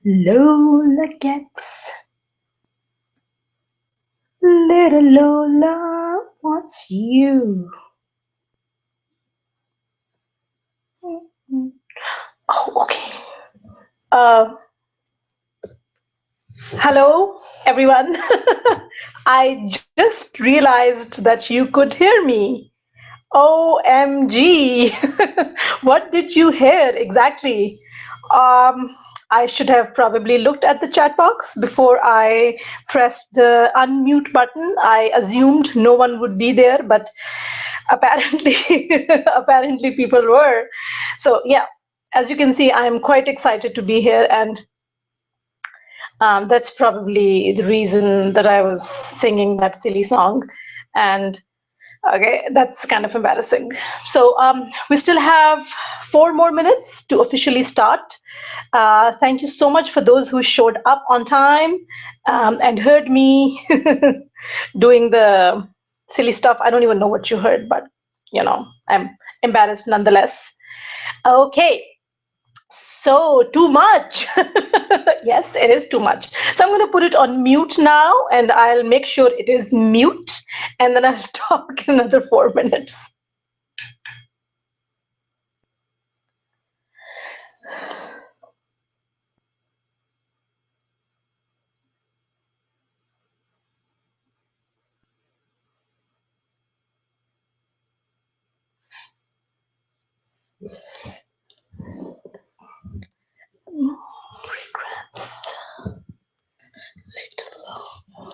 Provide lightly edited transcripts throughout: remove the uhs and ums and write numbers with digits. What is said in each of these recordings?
Lola gets little Lola wants you. Oh, okay. Uh, Hello, everyone. I just realized that you could hear me. OMG. What did you hear exactly? I should have probably looked at the chat box before I pressed the unmute button. I assumed no one would be there, but apparently apparently people were. So yeah, as you can see, I'm quite excited to be here, and that's probably the reason that I was singing that silly song. And okay, that's kind of embarrassing. So we still have 4 more minutes to officially start. Thank you so much for those who showed up on time and heard me doing the silly stuff. I don't even know what you heard, but I'm embarrassed nonetheless. Okay, so too much. Yes, it is too much. So I'm going to put it on mute now, and I'll make sure it is mute, and then I'll talk another 4 minutes. Regrets, little.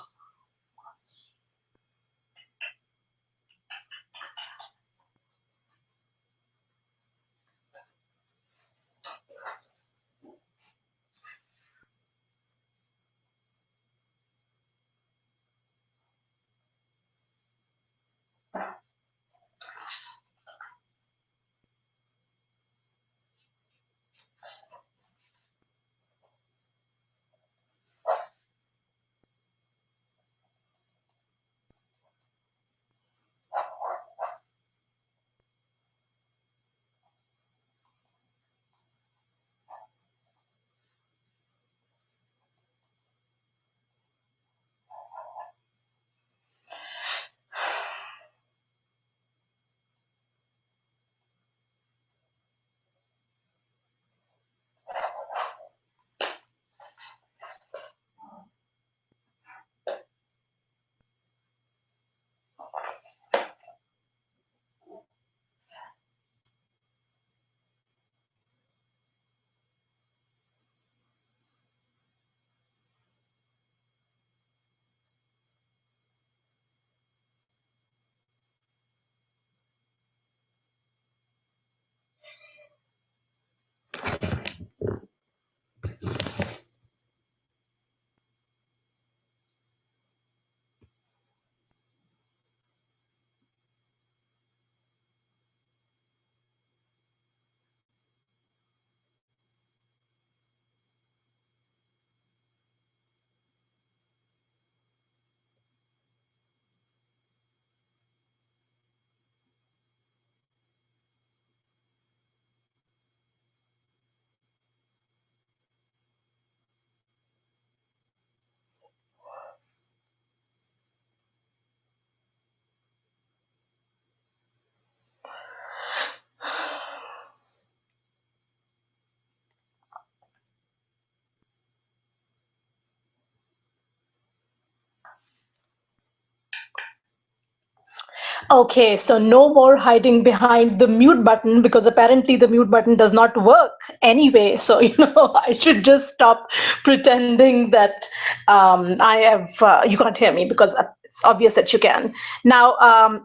Okay, so no more hiding behind the mute button, because apparently the mute button does not work anyway. So, I should just stop pretending that I have, you can't hear me, because it's obvious that you can. Now,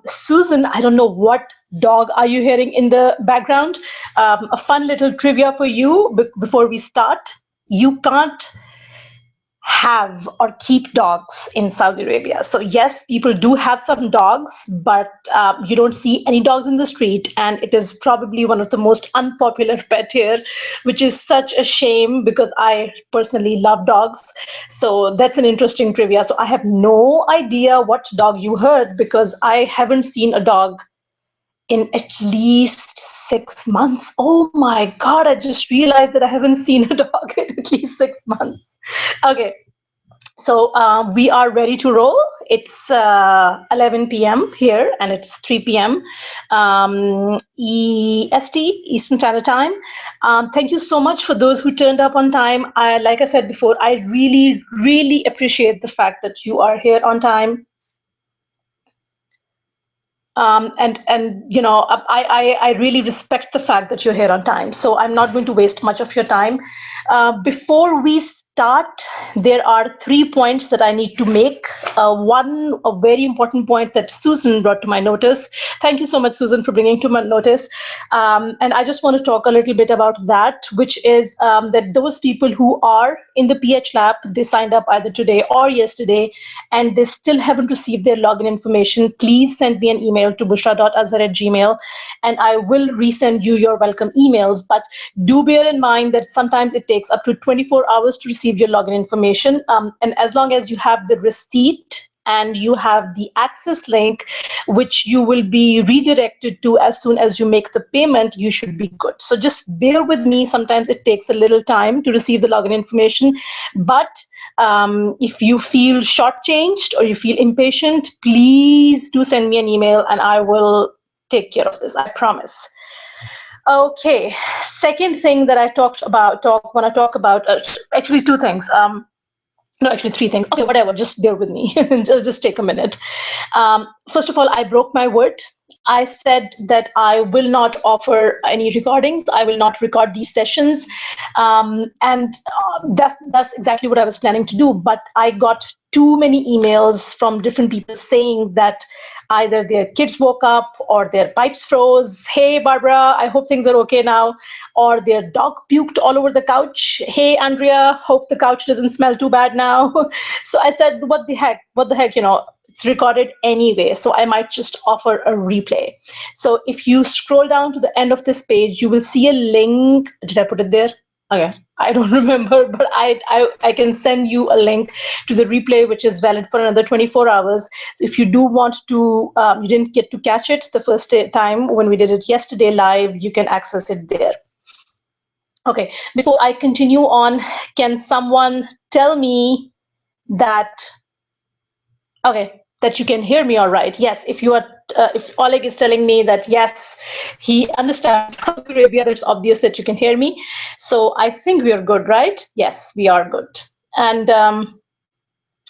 Susan, I don't know what dog are you hearing in the background. A fun little trivia for you before we start. You can't have or keep dogs in Saudi Arabia. So yes, people do have some dogs, but you don't see any dogs in the street, and it is probably one of the most unpopular pet here, which is such a shame because I personally love dogs. So that's an interesting trivia. So I have no idea what dog you heard, because I haven't seen a dog in at least 6 months. Oh my God, I just realized that I haven't seen a dog in at least 6 months. Okay, so we are ready to roll. It's 11 p.m. here, and it's 3 p.m. EST, Eastern Standard Time. Thank you so much for those who turned up on time. Like I said before, I really, really appreciate the fact that you are here on time. And you know, I really respect the fact that you're here on time. So I'm not going to waste much of your time. Before we start, there are 3 points that I need to make. One, a very important point that Susan brought to my notice. Thank you so much, Susan, for bringing to my notice. And I just want to talk a little bit about that, which is that those people who are in the PH Lab, they signed up either today or yesterday, and they still haven't received their login information, please send me an email to bushra.azhar@gmail, and I will resend you your welcome emails. But do bear in mind that sometimes it takes up to 24 hours to receive your login information. And as long as you have the receipt and you have the access link, which you will be redirected to as soon as you make the payment, you should be good. So just bear with me. Sometimes it takes a little time to receive the login information. But if you feel shortchanged or you feel impatient, please do send me an email and I will take care of this, I promise. Okay, second thing that I want to talk about, actually 2 things. No, actually 3 things. Okay, whatever, just bear with me. just take a minute. First of all, I broke my word. I said that I will not offer any recordings. I will not record these sessions. And that's exactly what I was planning to do. But I got too many emails from different people saying that either their kids woke up or their pipes froze. Hey, Barbara, I hope things are okay now. Or their dog puked all over the couch. Hey, Andrea, hope the couch doesn't smell too bad now. So I said, what the heck, you know, it's recorded anyway, so I might just offer a replay. So if you scroll down to the end of this page, you will see a link. Did I put it there? Okay, I don't remember, but I can send you a link to the replay, which is valid for another 24 hours. So if you do want to, you didn't get to catch it the first time when we did it yesterday live, you can access it there. Okay, before I continue on, can someone tell me that, okay, that you can hear me all right? Yes, if you are, if Oleg is telling me that yes, he understands Saudi Arabia, that's obvious that you can hear me. So I think we are good, right? Yes, we are good. And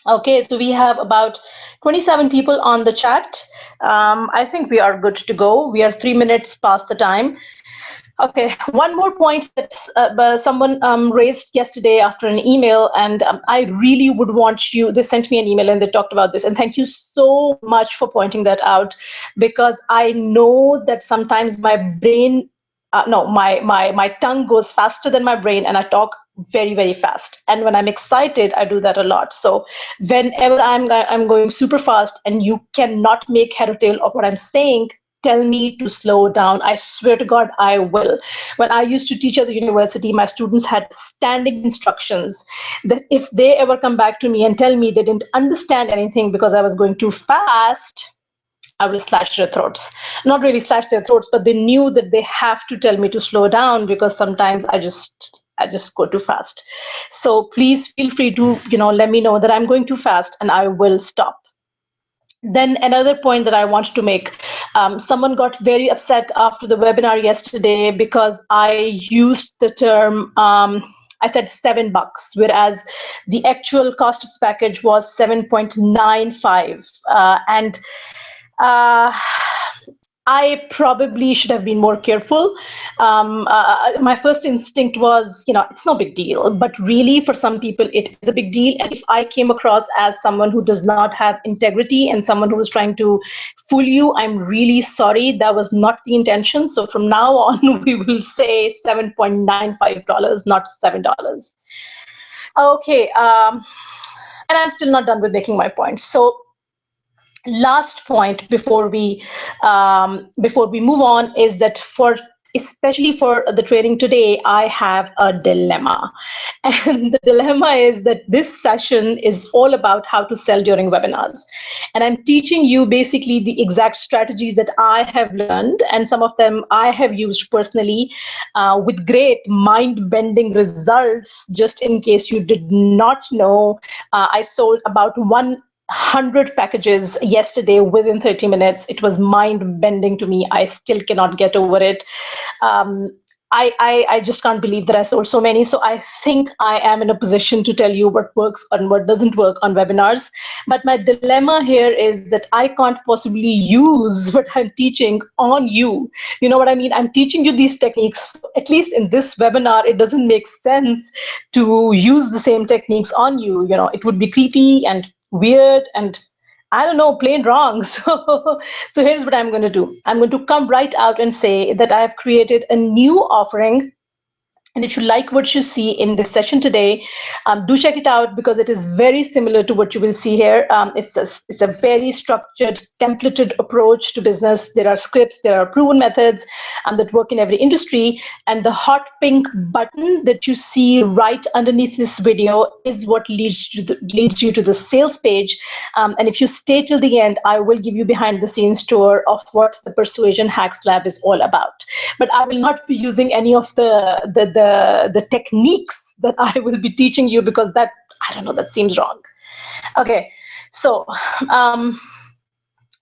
okay, so we have about 27 people on the chat. I think we are good to go. We are 3 minutes past the time. Okay, one more point that someone raised yesterday after an email, and I really would want you, they sent me an email and they talked about this, and thank you so much for pointing that out, because I know that sometimes my brain, my tongue goes faster than my brain, and I talk very, very fast. And when I'm excited, I do that a lot. So whenever I'm going super fast and you cannot make head or tail of what I'm saying, tell me to slow down. I swear to God, I will. When I used to teach at the university, my students had standing instructions that if they ever come back to me and tell me they didn't understand anything because I was going too fast, I will slash their throats. Not really slash their throats, but they knew that they have to tell me to slow down because sometimes I just go too fast. So please feel free to, let me know that I'm going too fast and I will stop. Then another point that I wanted to make, someone got very upset after the webinar yesterday because I used the term, I said $7, whereas the actual cost of the package was 7.95. And I probably should have been more careful. My first instinct was, it's no big deal, but really for some people it is a big deal. And if I came across as someone who does not have integrity and someone who was trying to fool you, I'm really sorry. That was not the intention. So from now on, we will say $7.95, not $7. Okay, and I'm still not done with making my point. So last point before we move on is that for especially for the training today, I have a dilemma. And the dilemma is that this session is all about how to sell during webinars. And I'm teaching you basically the exact strategies that I have learned, and some of them I have used personally with great mind-bending results. Just in case you did not know, I sold about 100 packages yesterday within 30 minutes. It was mind-bending to me. I still cannot get over it. Um, I just can't believe that I sold so many. So I think I am in a position to tell you what works and what doesn't work on webinars. But my dilemma here is that I can't possibly use what I'm teaching on you. You know what I mean? I'm teaching you these techniques. At least in this webinar, it doesn't make sense to use the same techniques on you. You know, it would be creepy and weird and I don't know, plain wrong. So here's what I'm going to do. I'm going to come right out and say that I have created a new offering. And if you like what you see in this session today, do check it out because it is very similar to what you will see here. It's a very structured, templated approach to business. There are scripts, there are proven methods that work in every industry. And the hot pink button that you see right underneath this video is what leads you to the sales page. And if you stay till the end, I will give you behind the scenes tour of what the Persuasion Hacks Lab is all about. But I will not be using any of the techniques that I will be teaching you because that, I don't know, that seems wrong. Okay, so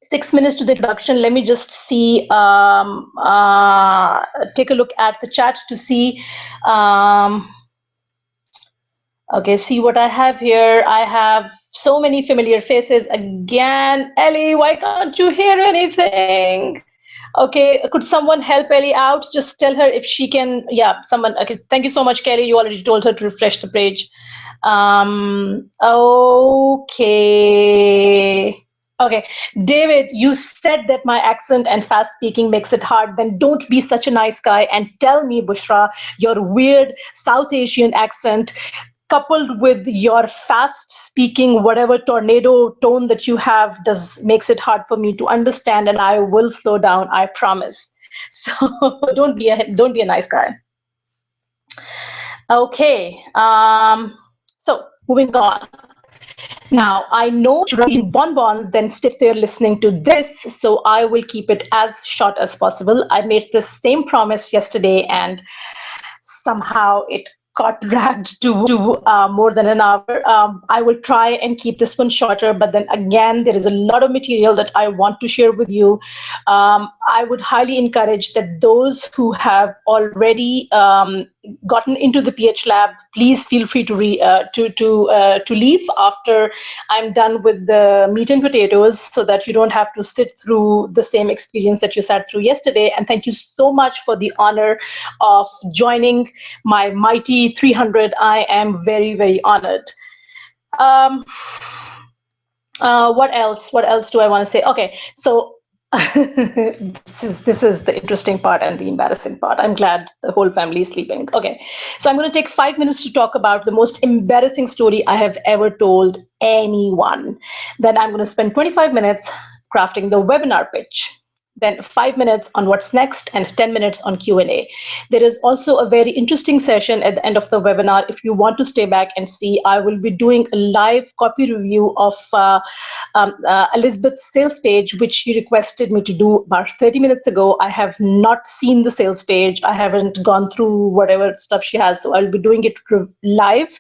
6 minutes to the introduction. Let me just see, take a look at the chat to see. Okay, see what I have here. I have so many familiar faces. Again, Ellie, why can't you hear anything? Okay, could someone help Ellie out? Just tell her if she can. Yeah, someone. Okay, thank you so much, Kelly. You already told her to refresh the page. Okay. Okay, David, you said that my accent and fast speaking makes it hard. Then don't be such a nice guy and tell me, Bushra, your weird South Asian accent coupled with your fast speaking whatever tornado tone that you have makes it hard for me to understand, and I will slow down, I promise. So don't be a nice guy. Okay, so moving on. Now, I know you're eating bonbons, then sit there listening to this, so I will keep it as short as possible. I made the same promise yesterday, and somehow it got dragged to more than an hour. I will try and keep this one shorter, but then again, there is a lot of material that I want to share with you. I would highly encourage that those who have already gotten into the PH Lab, please feel free to leave after I'm done with the meat and potatoes, so that you don't have to sit through the same experience that you sat through yesterday. And thank you so much for the honor of joining my mighty 300. I am very, very honored. What else? What else do I want to say? Okay, so this is the interesting part and the embarrassing part. I'm glad the whole family is sleeping. Okay, so I'm going to take 5 minutes to talk about the most embarrassing story I have ever told anyone. Then I'm going to spend 25 minutes crafting the webinar pitch. Then 5 minutes on what's next and 10 minutes on Q&A. There is also a very interesting session at the end of the webinar. If you want to stay back and see, I will be doing a live copy review of Elizabeth's sales page, which she requested me to do about 30 minutes ago. I have not seen the sales page. I haven't gone through whatever stuff she has, so I'll be doing it live.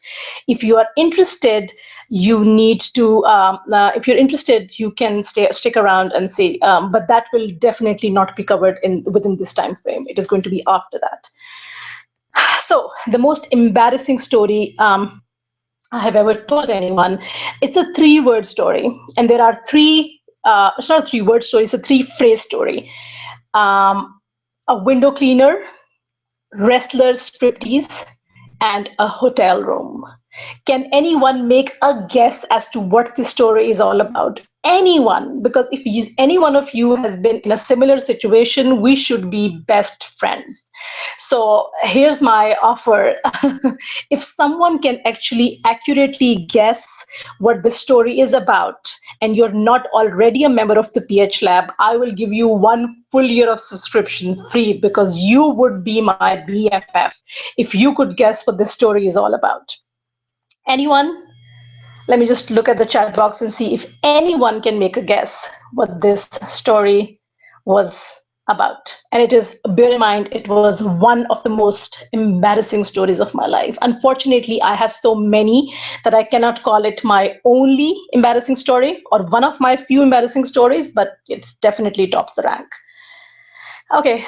If you are interested, you need to, if you're interested, you can stick around and see, but that will definitely not be covered within this time frame. It is going to be after that. So the most embarrassing story I have ever told anyone, it's a 3-word story. And there are it's not a 3-word story, it's a 3-phrase story. A window cleaner, wrestler striptease, and a hotel room. Can anyone make a guess as to what this story is all about? anyone, because if any one of you has been in a similar situation, we should be best friends. So here's my offer. If someone can actually accurately guess what the story is about, and you're not already a member of the PH Lab, I will give you 1 full year of subscription free, because you would be my BFF if you could guess what this story is all about. Anyone? Let me just look at the chat box and see if anyone can make a guess what this story was about. And it is, bear in mind, it was one of the most embarrassing stories of my life. Unfortunately, I have so many that I cannot call it my only embarrassing story or one of my few embarrassing stories, but it's definitely tops the rank. Okay.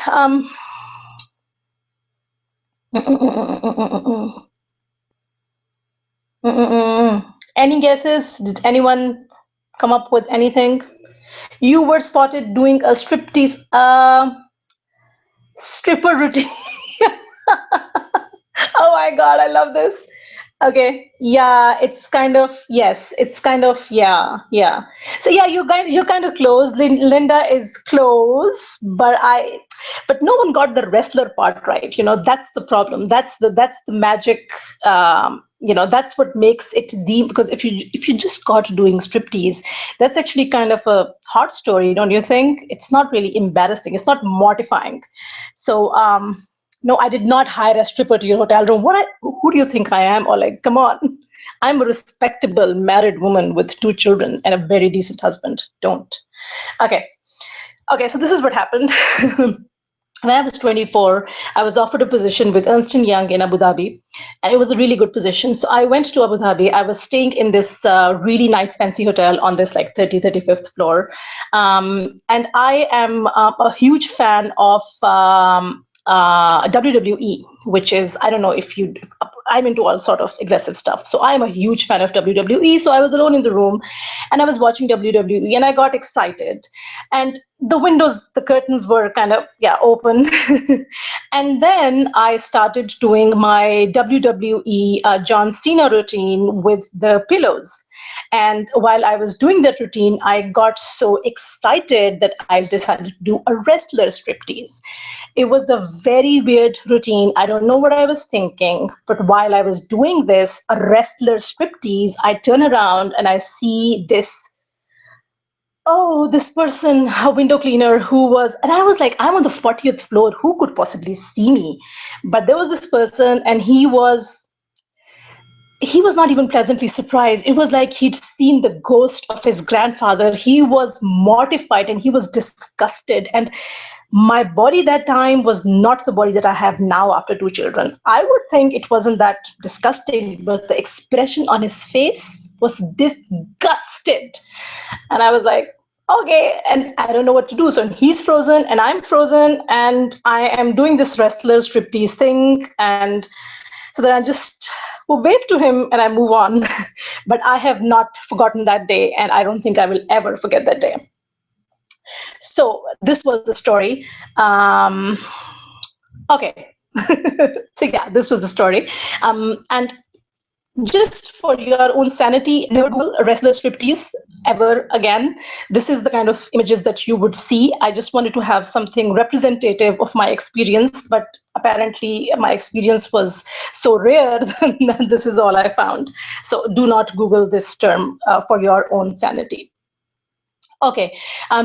Any guesses? Did anyone come up with anything? You were spotted doing a striptease stripper routine. Oh my god, I love this. Okay, yeah, it's kind of, yes, it's kind of, yeah. So yeah, you're kind of close. Linda is close, but no one got the wrestler part right. That's the problem. That's the magic. That's what makes it the, because if you just got doing striptease, that's actually kind of a hot story, don't you think? It's not really embarrassing. It's not mortifying. So no, I did not hire a stripper to your hotel room. Who do you think I am? Or like, come on. I'm a respectable married woman with 2 children and a very decent husband. Don't. Okay. So this is what happened. When I was 24, I was offered a position with Ernst & Young in Abu Dhabi, and it was a really good position. So I went to Abu Dhabi. I was staying in this really nice fancy hotel on this like 35th floor. And I am a huge fan of WWE, which is, I don't know if I'm into all sort of aggressive stuff. So I'm a huge fan of WWE. So I was alone in the room and I was watching WWE and I got excited. And the curtains were kind of, open. And then I started doing my WWE John Cena routine with the pillows. And while I was doing that routine, I got so excited that I decided to do a wrestler striptease. It was a very weird routine. I don't know what I was thinking, but while I was doing this, a wrestler striptease, I turn around and I see this person, a window cleaner and I was like, I'm on the 40th floor. Who could possibly see me? But there was this person and he was not even pleasantly surprised. It was like he'd seen the ghost of his grandfather. He was mortified and he was disgusted. And my body that time was not the body that I have now after 2 children. I would think it wasn't that disgusting, but the expression on his face was disgusted. And I was like, okay, and I don't know what to do. So he's frozen and I'm frozen and I am doing this wrestler striptease thing. And so then I just wave to him and I move on. But I have not forgotten that day and I don't think I will ever forget that day. So this was the story. Okay. So yeah, this was the story. And just for your own sanity, never Google a wrestler striptease ever again. This is the kind of images that you would see. I just wanted to have something representative of my experience, but apparently my experience was so rare that this is all I found. So do not Google this term for your own sanity. Okay,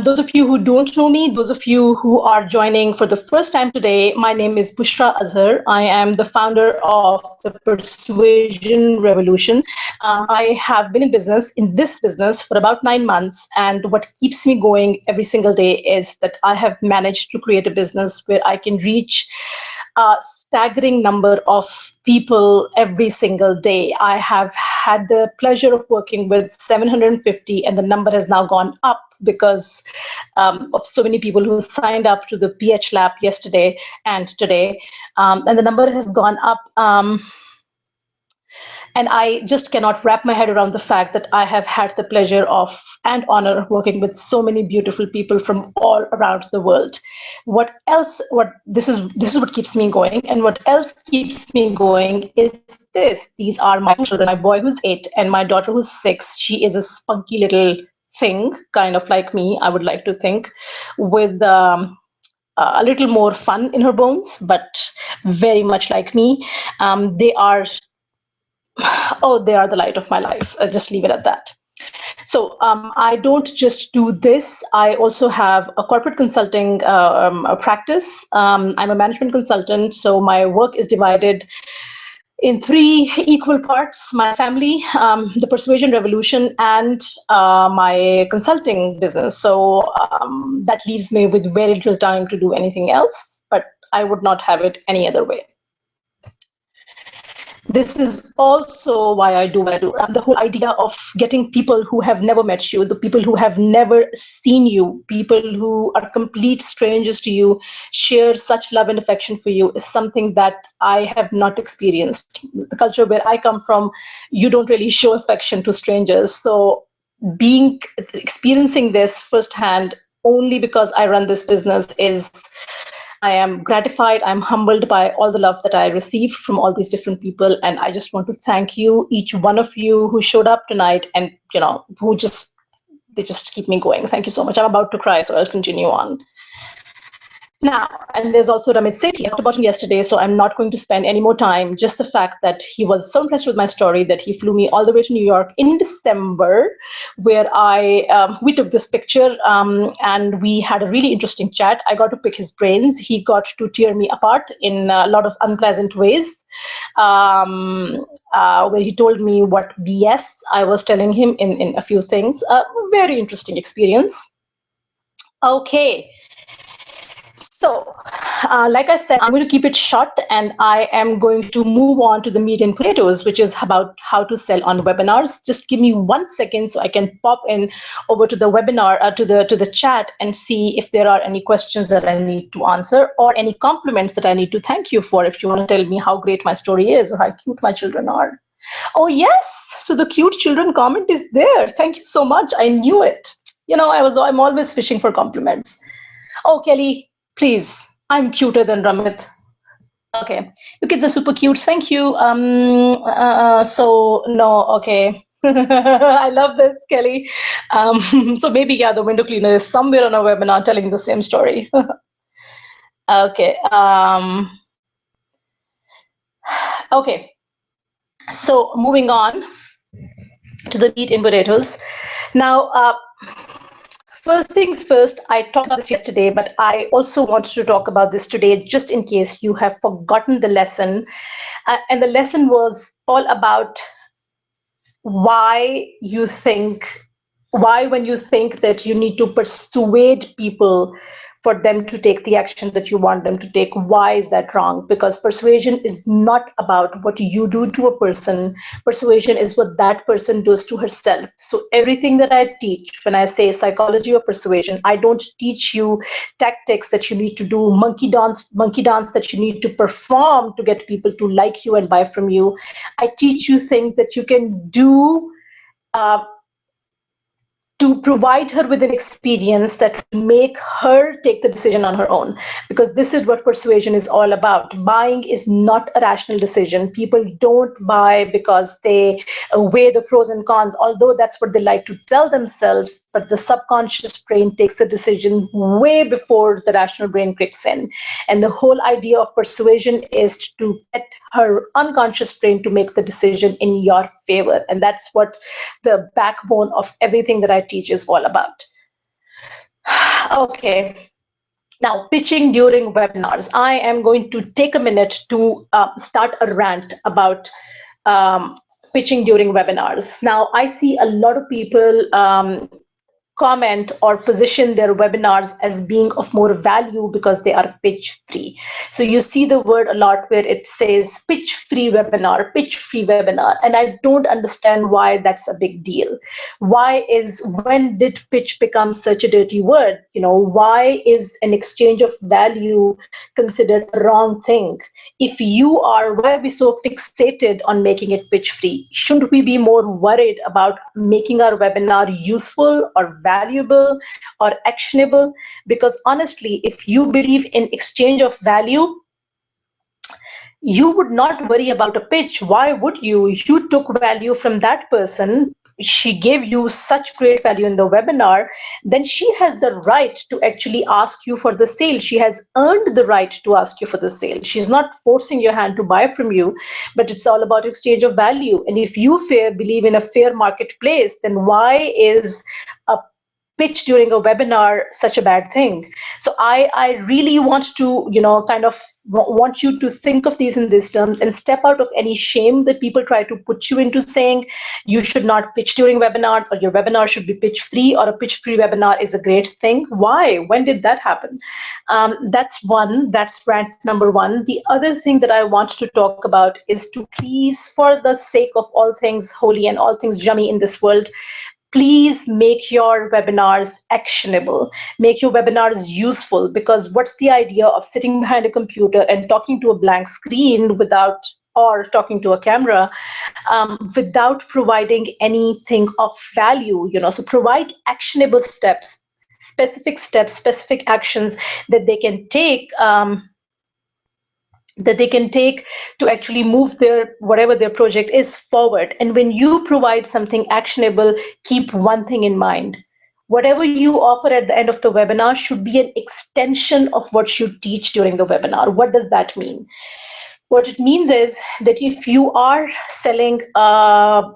those of you who don't know me, those of you who are joining for the first time today, my name is Bushra Azhar. I am the founder of the Persuasion Revolution. I have been in this business for about 9 months, and what keeps me going every single day is that I have managed to create a business where I can reach a staggering number of people every single day. I have had the pleasure of working with 750, and the number has now gone up because of so many people who signed up to the PH Lab yesterday and today. And the number has gone up. And I just cannot wrap my head around the fact that I have had the pleasure of and honor of working with so many beautiful people from all around the world. This is what keeps me going. And what else keeps me going is this. These are my children, my boy who's 8 and my daughter who's 6. She is a spunky little thing, kind of like me, I would like to think, with a little more fun in her bones, but very much like me. They are, oh, they are the light of my life. I'll just leave it at that. So I don't just do this. I also have a corporate consulting a practice. I'm a management consultant, so my work is divided in three equal parts: my family, the persuasion revolution, and my consulting business. So that leaves me with very little time to do anything else, but I would not have it any other way. This is also why I do what I do. The whole idea of getting people who have never met you, the people who have never seen you, people who are complete strangers to you, share such love and affection for you, is something that I have not experienced. The culture where I come from, you don't really show affection to strangers. So experiencing this firsthand only because I run this business is, I am gratified, I'm humbled by all the love that I receive from all these different people. And I just want to thank you, each one of you who showed up tonight and, they just keep me going. Thank you so much. I'm about to cry, so I'll continue on. Now, and there's also Ramit Sethi. I talked about him yesterday, so I'm not going to spend any more time. Just the fact that he was so impressed with my story that he flew me all the way to New York in December, where we took this picture and we had a really interesting chat. I got to pick his brains. He got to tear me apart in a lot of unpleasant ways, where he told me what BS I was telling him in a few things. Very interesting experience. Okay. So, like I said, I'm going to keep it short, and I am going to move on to the meat and potatoes, which is about how to sell on webinars. Just give me 1 second so I can pop in over to the webinar, to the chat, and see if there are any questions that I need to answer or any compliments that I need to thank you for. If you want to tell me how great my story is or how cute my children are. Oh yes, so the cute children comment is there. Thank you so much. I knew it. I'm always fishing for compliments. Oh, Kelly, please, I'm cuter than Ramit. Okay, you kids are super cute. Thank you. So no, okay. I love this, Kelly. So maybe, yeah, the window cleaner is somewhere on a webinar telling the same story. Okay. Okay. So moving on to the meat and potatoes. Now, first things first, I talked about this yesterday, but I also wanted to talk about this today, just in case you have forgotten the lesson. And the lesson was all about why when you think that you need to persuade people for them to take the action that you want them to take, why is that wrong? Because persuasion is not about what you do to a person. Persuasion is what that person does to herself. So everything that I teach, when I say psychology of persuasion, I don't teach you tactics that you need to do, monkey dance that you need to perform to get people to like you and buy from you. I teach you things that you can do to provide her with an experience that will make her take the decision on her own. Because this is what persuasion is all about. Buying is not a rational decision. People don't buy because they weigh the pros and cons, although that's what they like to tell themselves, but the subconscious brain takes the decision way before the rational brain kicks in. And the whole idea of persuasion is to get her unconscious brain to make the decision in your favor. And that's what the backbone of everything that I teach is all about. Okay. Now, pitching during webinars. I am going to take a minute to start a rant about pitching during webinars. Now, I see a lot of people comment or position their webinars as being of more value because they are pitch free. So you see the word a lot where it says pitch free webinar, and I don't understand why that's a big deal. When did pitch become such a dirty word? Why is an exchange of value considered a wrong thing? Why are we so fixated on making it pitch free? Shouldn't we be more worried about making our webinar useful or valuable or actionable? Because honestly, if you believe in exchange of value, you would not worry about a pitch. Why would you? You took value from that person she gave you such great value in the webinar, then she has the right to actually ask you for the sale. She has earned the right to ask you for the sale. She's not forcing your hand to buy from you, but it's all about exchange of value. And if you believe in a fair marketplace, then why is a pitch during a webinar such a bad thing? So I really want to, kind of want you to think of these in these terms and step out of any shame that people try to put you into, saying you should not pitch during webinars, or your webinar should be pitch free, or a pitch free webinar is a great thing. Why? When did that happen? That's rant number one. The other thing that I want to talk about is to please, for the sake of all things holy and all things yummy in this world, please make your webinars actionable, make your webinars useful, because what's the idea of sitting behind a computer and talking to a blank screen or talking to a camera without providing anything of value? So provide actionable steps, specific actions that they can take. To actually move their whatever their project is forward. And when you provide something actionable, keep one thing in mind: whatever you offer at the end of the webinar should be an extension of what you teach during the webinar. What does that mean? What it means is that if you are selling a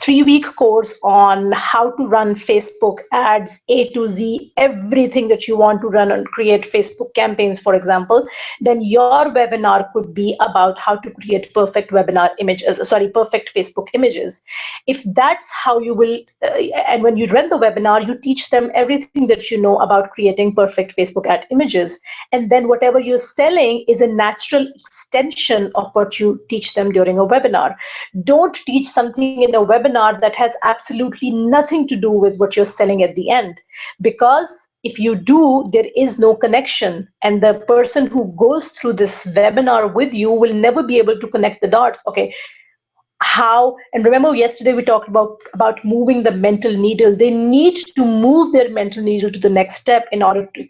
3-week course on how to run Facebook ads, A to Z, everything that you want to run and create Facebook campaigns, for example, then your webinar could be about how to create perfect perfect Facebook images. If that's how you will, and when you run the webinar, you teach them everything that you know about creating perfect Facebook ad images. And then whatever you're selling is a natural extension of what you teach them during a webinar. Don't teach something in a webinar that has absolutely nothing to do with what you're selling at the end, because if you do, there is no connection, and the person who goes through this webinar with you will never be able to connect the dots. Okay, how? And remember, yesterday we talked about moving the mental needle. They need to move their mental needle to the next step in order to,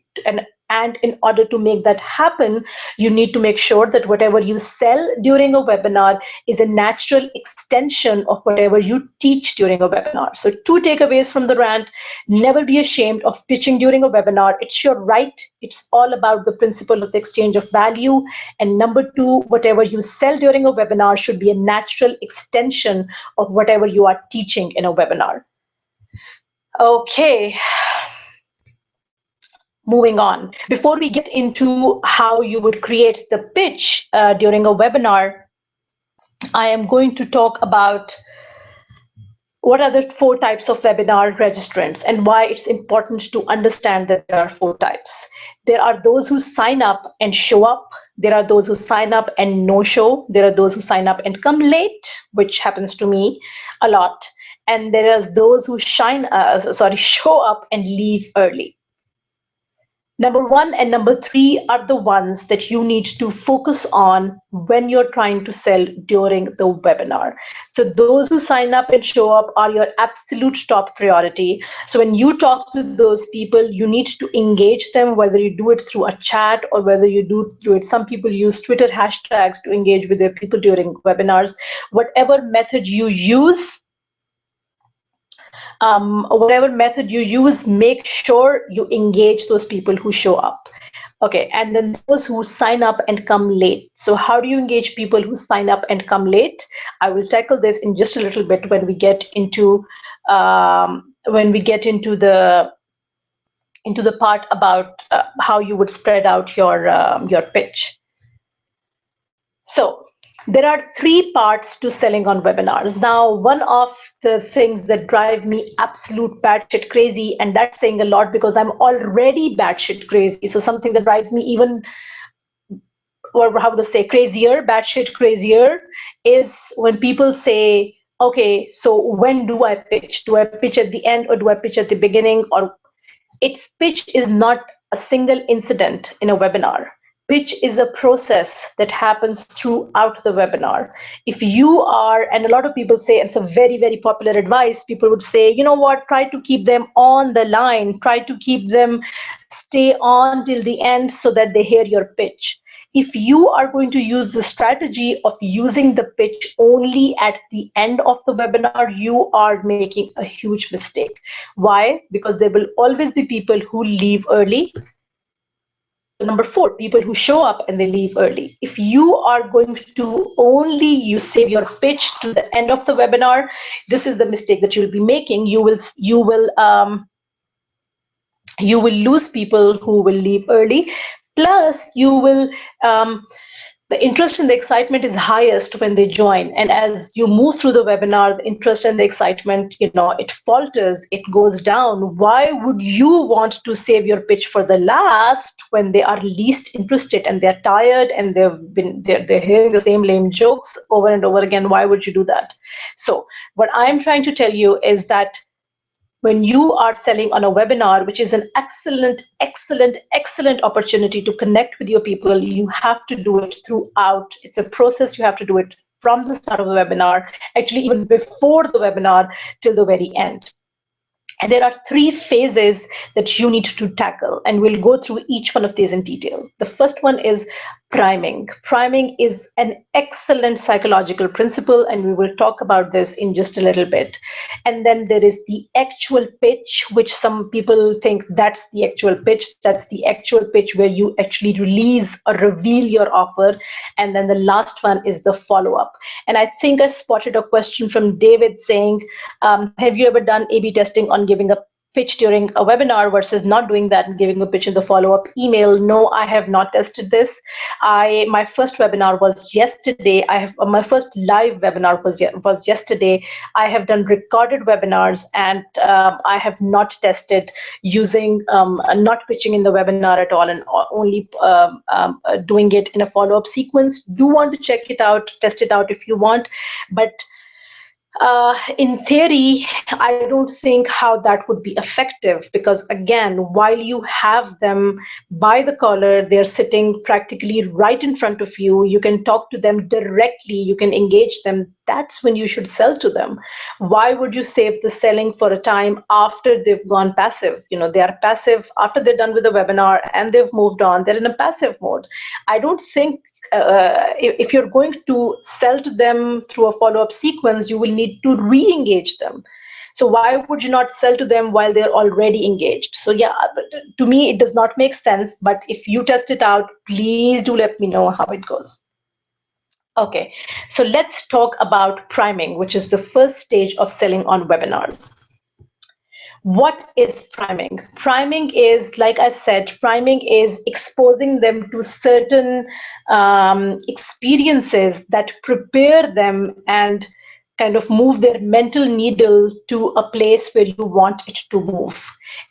and in order to make that happen, you need to make sure that whatever you sell during a webinar is a natural extension of whatever you teach during a webinar. So 2 takeaways from the rant: never be ashamed of pitching during a webinar. It's your right. It's all about the principle of exchange of value. And number 2, whatever you sell during a webinar should be a natural extension of whatever you are teaching in a webinar. Okay. Moving on. Before we get into how you would create the pitch during a webinar, I am going to talk about what are the 4 types of webinar registrants and why it's important to understand that there are 4 types. There are those who sign up and show up. There are those who sign up and no show. There are those who sign up and come late, which happens to me a lot. And there are those who show up and leave early. Number 1 and number 3 are the ones that you need to focus on when you're trying to sell during the webinar. So those who sign up and show up are your absolute top priority. So when you talk to those people, you need to engage them, whether you do it through a chat or whether you do it. Some people use Twitter hashtags to engage with their people during webinars. Whatever method you use, make sure you engage those people who show up. Okay, and then those who sign up and come late. So how do you engage people who sign up and come late? I will tackle this in just a little bit when we get into the part about how you would spread out your pitch. So there are 3 parts to selling on webinars. Now, one of the things that drive me absolute batshit crazy, and that's saying a lot because I'm already batshit crazy. So something that drives me even, or how to say, batshit crazier, is when people say, okay, so when do I pitch? Do I pitch at the end or do I pitch at the beginning? Or its pitch is not a single incident in a webinar. Pitch is a process that happens throughout the webinar. If you are, and a lot of people say, and it's a very, very popular advice, people would say, you know what, try to keep them on the line, try to keep them stay on till the end so that they hear your pitch. If you are going to use the strategy of using the pitch only at the end of the webinar, you are making a huge mistake. Why? Because there will always be people who leave early. So number 4, people who show up and they leave early. If you are going to only you save your pitch to the end of the webinar, this is the mistake that you'll be making. You will lose people who will leave early. Plus, you will the interest and the excitement is highest when they join, and as you move through the webinar, the interest and the excitement, it falters, it goes down. Why would you want to save your pitch for the last when they are least interested and they're tired and they're hearing the same lame jokes over and over again? Why would you do that? So what I'm trying to tell you is that when you are selling on a webinar, which is an excellent, excellent, excellent opportunity to connect with your people, you have to do it throughout. It's a process. You have to do it from the start of the webinar, actually even before the webinar till the very end. And there are 3 phases that you need to tackle, and we'll go through each one of these in detail. The first one is priming. Priming is an excellent psychological principle, and we will talk about this in just a little bit. And then there is the actual pitch, which some people think that's the actual pitch. That's the actual pitch where you actually release or reveal your offer. And then the last one is the follow-up. And I think I spotted a question from David saying, have you ever done A/B testing on giving a pitch during a webinar versus not doing that and giving a pitch in the follow-up email? No, I have not tested this. My first webinar was yesterday. My first live webinar was yesterday. I have done recorded webinars, and I have not tested using not pitching in the webinar at all, and only doing it in a follow-up sequence. Do want to check it out, test it out if you want, but in theory, I don't think how that would be effective, because again, while you have them by the collar, they're sitting practically right in front of you. You can talk to them directly. You can engage them. That's when you should sell to them. Why would you save the selling for a time after they've gone passive? They are passive after they're done with the webinar and they've moved on. They're in a passive mode. I don't think if you're going to sell to them through a follow-up sequence, you will need to re-engage them. So why would you not sell to them while they're already engaged? So yeah, to me, it does not make sense. But if you test it out, please do let me know how it goes. Okay, so let's talk about priming, which is the first stage of selling on webinars. What is priming? Priming is, like I said, priming is exposing them to certain experiences that prepare them and kind of move their mental needle to a place where you want it to move.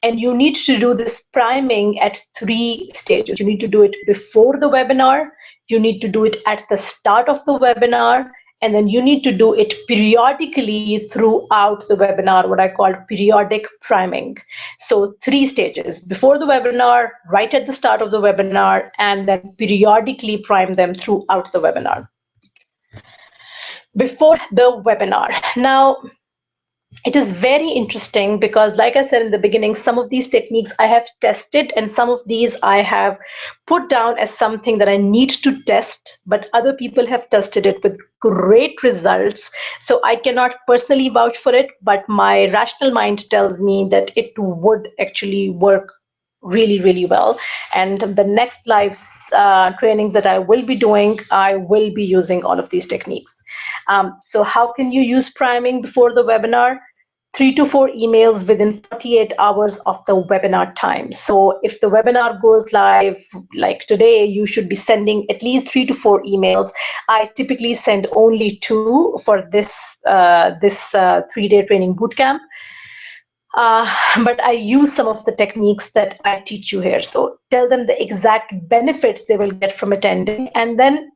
And you need to do this priming at 3 stages. You need to do it before the webinar, you need to do it at the start of the webinar, and then you need to do it periodically throughout the webinar, what I call periodic priming. So 3 stages: before the webinar, right at the start of the webinar, and then periodically prime them throughout the webinar. Before the webinar. Now, it is very interesting because, like I said in the beginning, some of these techniques I have tested, and some of these I have put down as something that I need to test, but other people have tested it with great results. So I cannot personally vouch for it, but my rational mind tells me that it would actually work really, really well. And the next live trainings that I will be doing, I will be using all of these techniques. So how can you use priming before the webinar? 3 to 4 emails within 48 hours of the webinar time. So if the webinar goes live like today, you should be sending at least 3 to 4 emails. I typically send only 2 for this 3-day training bootcamp. But I use some of the techniques that I teach you here. So tell them the exact benefits they will get from attending, and then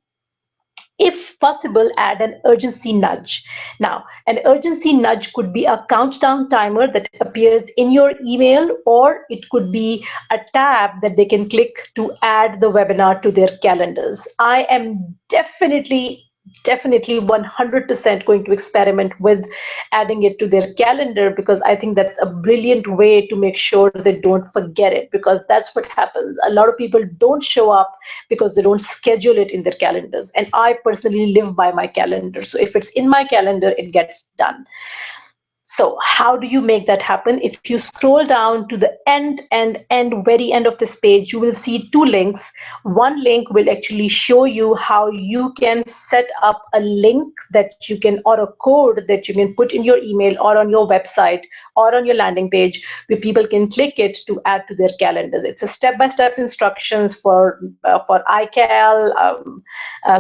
if possible, add an urgency nudge. Now, an urgency nudge could be a countdown timer that appears in your email, or it could be a tab that they can click to add the webinar to their calendars. I am definitely 100% going to experiment with adding it to their calendar, because I think that's a brilliant way to make sure they don't forget it, because that's what happens. A lot of people don't show up because they don't schedule it in their calendars, and I personally live by my calendar. So if it's in my calendar, it gets done. So how do you make that happen? If you scroll down to the very end of this page, you will see two links. One link will actually show you how you can set up a link that you can, or a code that you can put in your email or on your website or on your landing page, where people can click it to add to their calendars. It's a step-by-step instructions for iCal,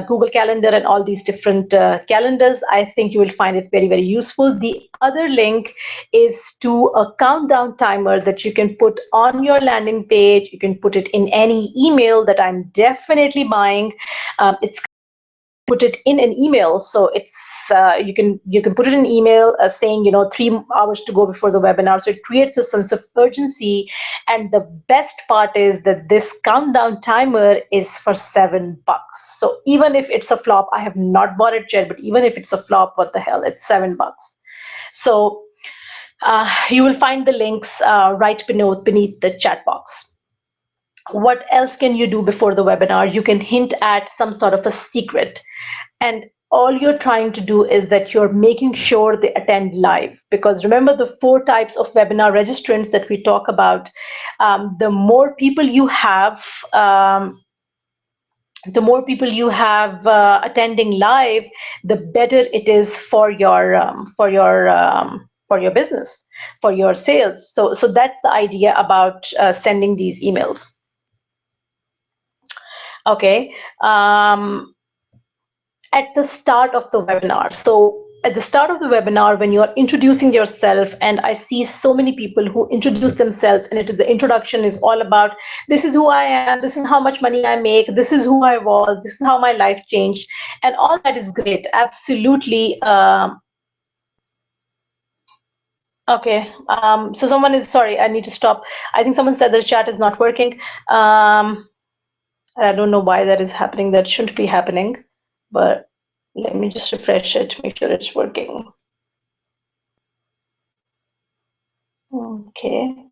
Google Calendar, and all these different calendars. I think you will find it very, very useful. The other link is to a countdown timer that you can put on your landing page. You can put it in any email that I'm definitely buying. It's put it in an email, so it's you can put it in email saying 3 hours to go before the webinar, so it creates a sense of urgency. And the best part is that this countdown timer is for $7. So even if it's a flop, I have not bought it yet, but even if it's a flop, what the hell, it's $7. So you will find the links right beneath the chat box. What else can you do before the webinar? You can hint at some sort of a secret. And all you're trying to do is that you're making sure they attend live. Because remember the 4 types of webinar registrants that we talk about. The more people you have, attending live, the better it is for your business, for your sales. So that's the idea about sending these emails. Okay. At the start of the webinar. So at the start of the webinar, when you're introducing yourself, and I see so many people who introduce themselves, and the introduction is all about, this is who I am, this is how much money I make, this is who I was, this is how my life changed, and all that is great, absolutely. Okay, so someone is, sorry, I need to stop. I think someone said the chat is not working. I don't know why that is happening. That shouldn't be happening, but let me just refresh it, make sure it's working. Okay.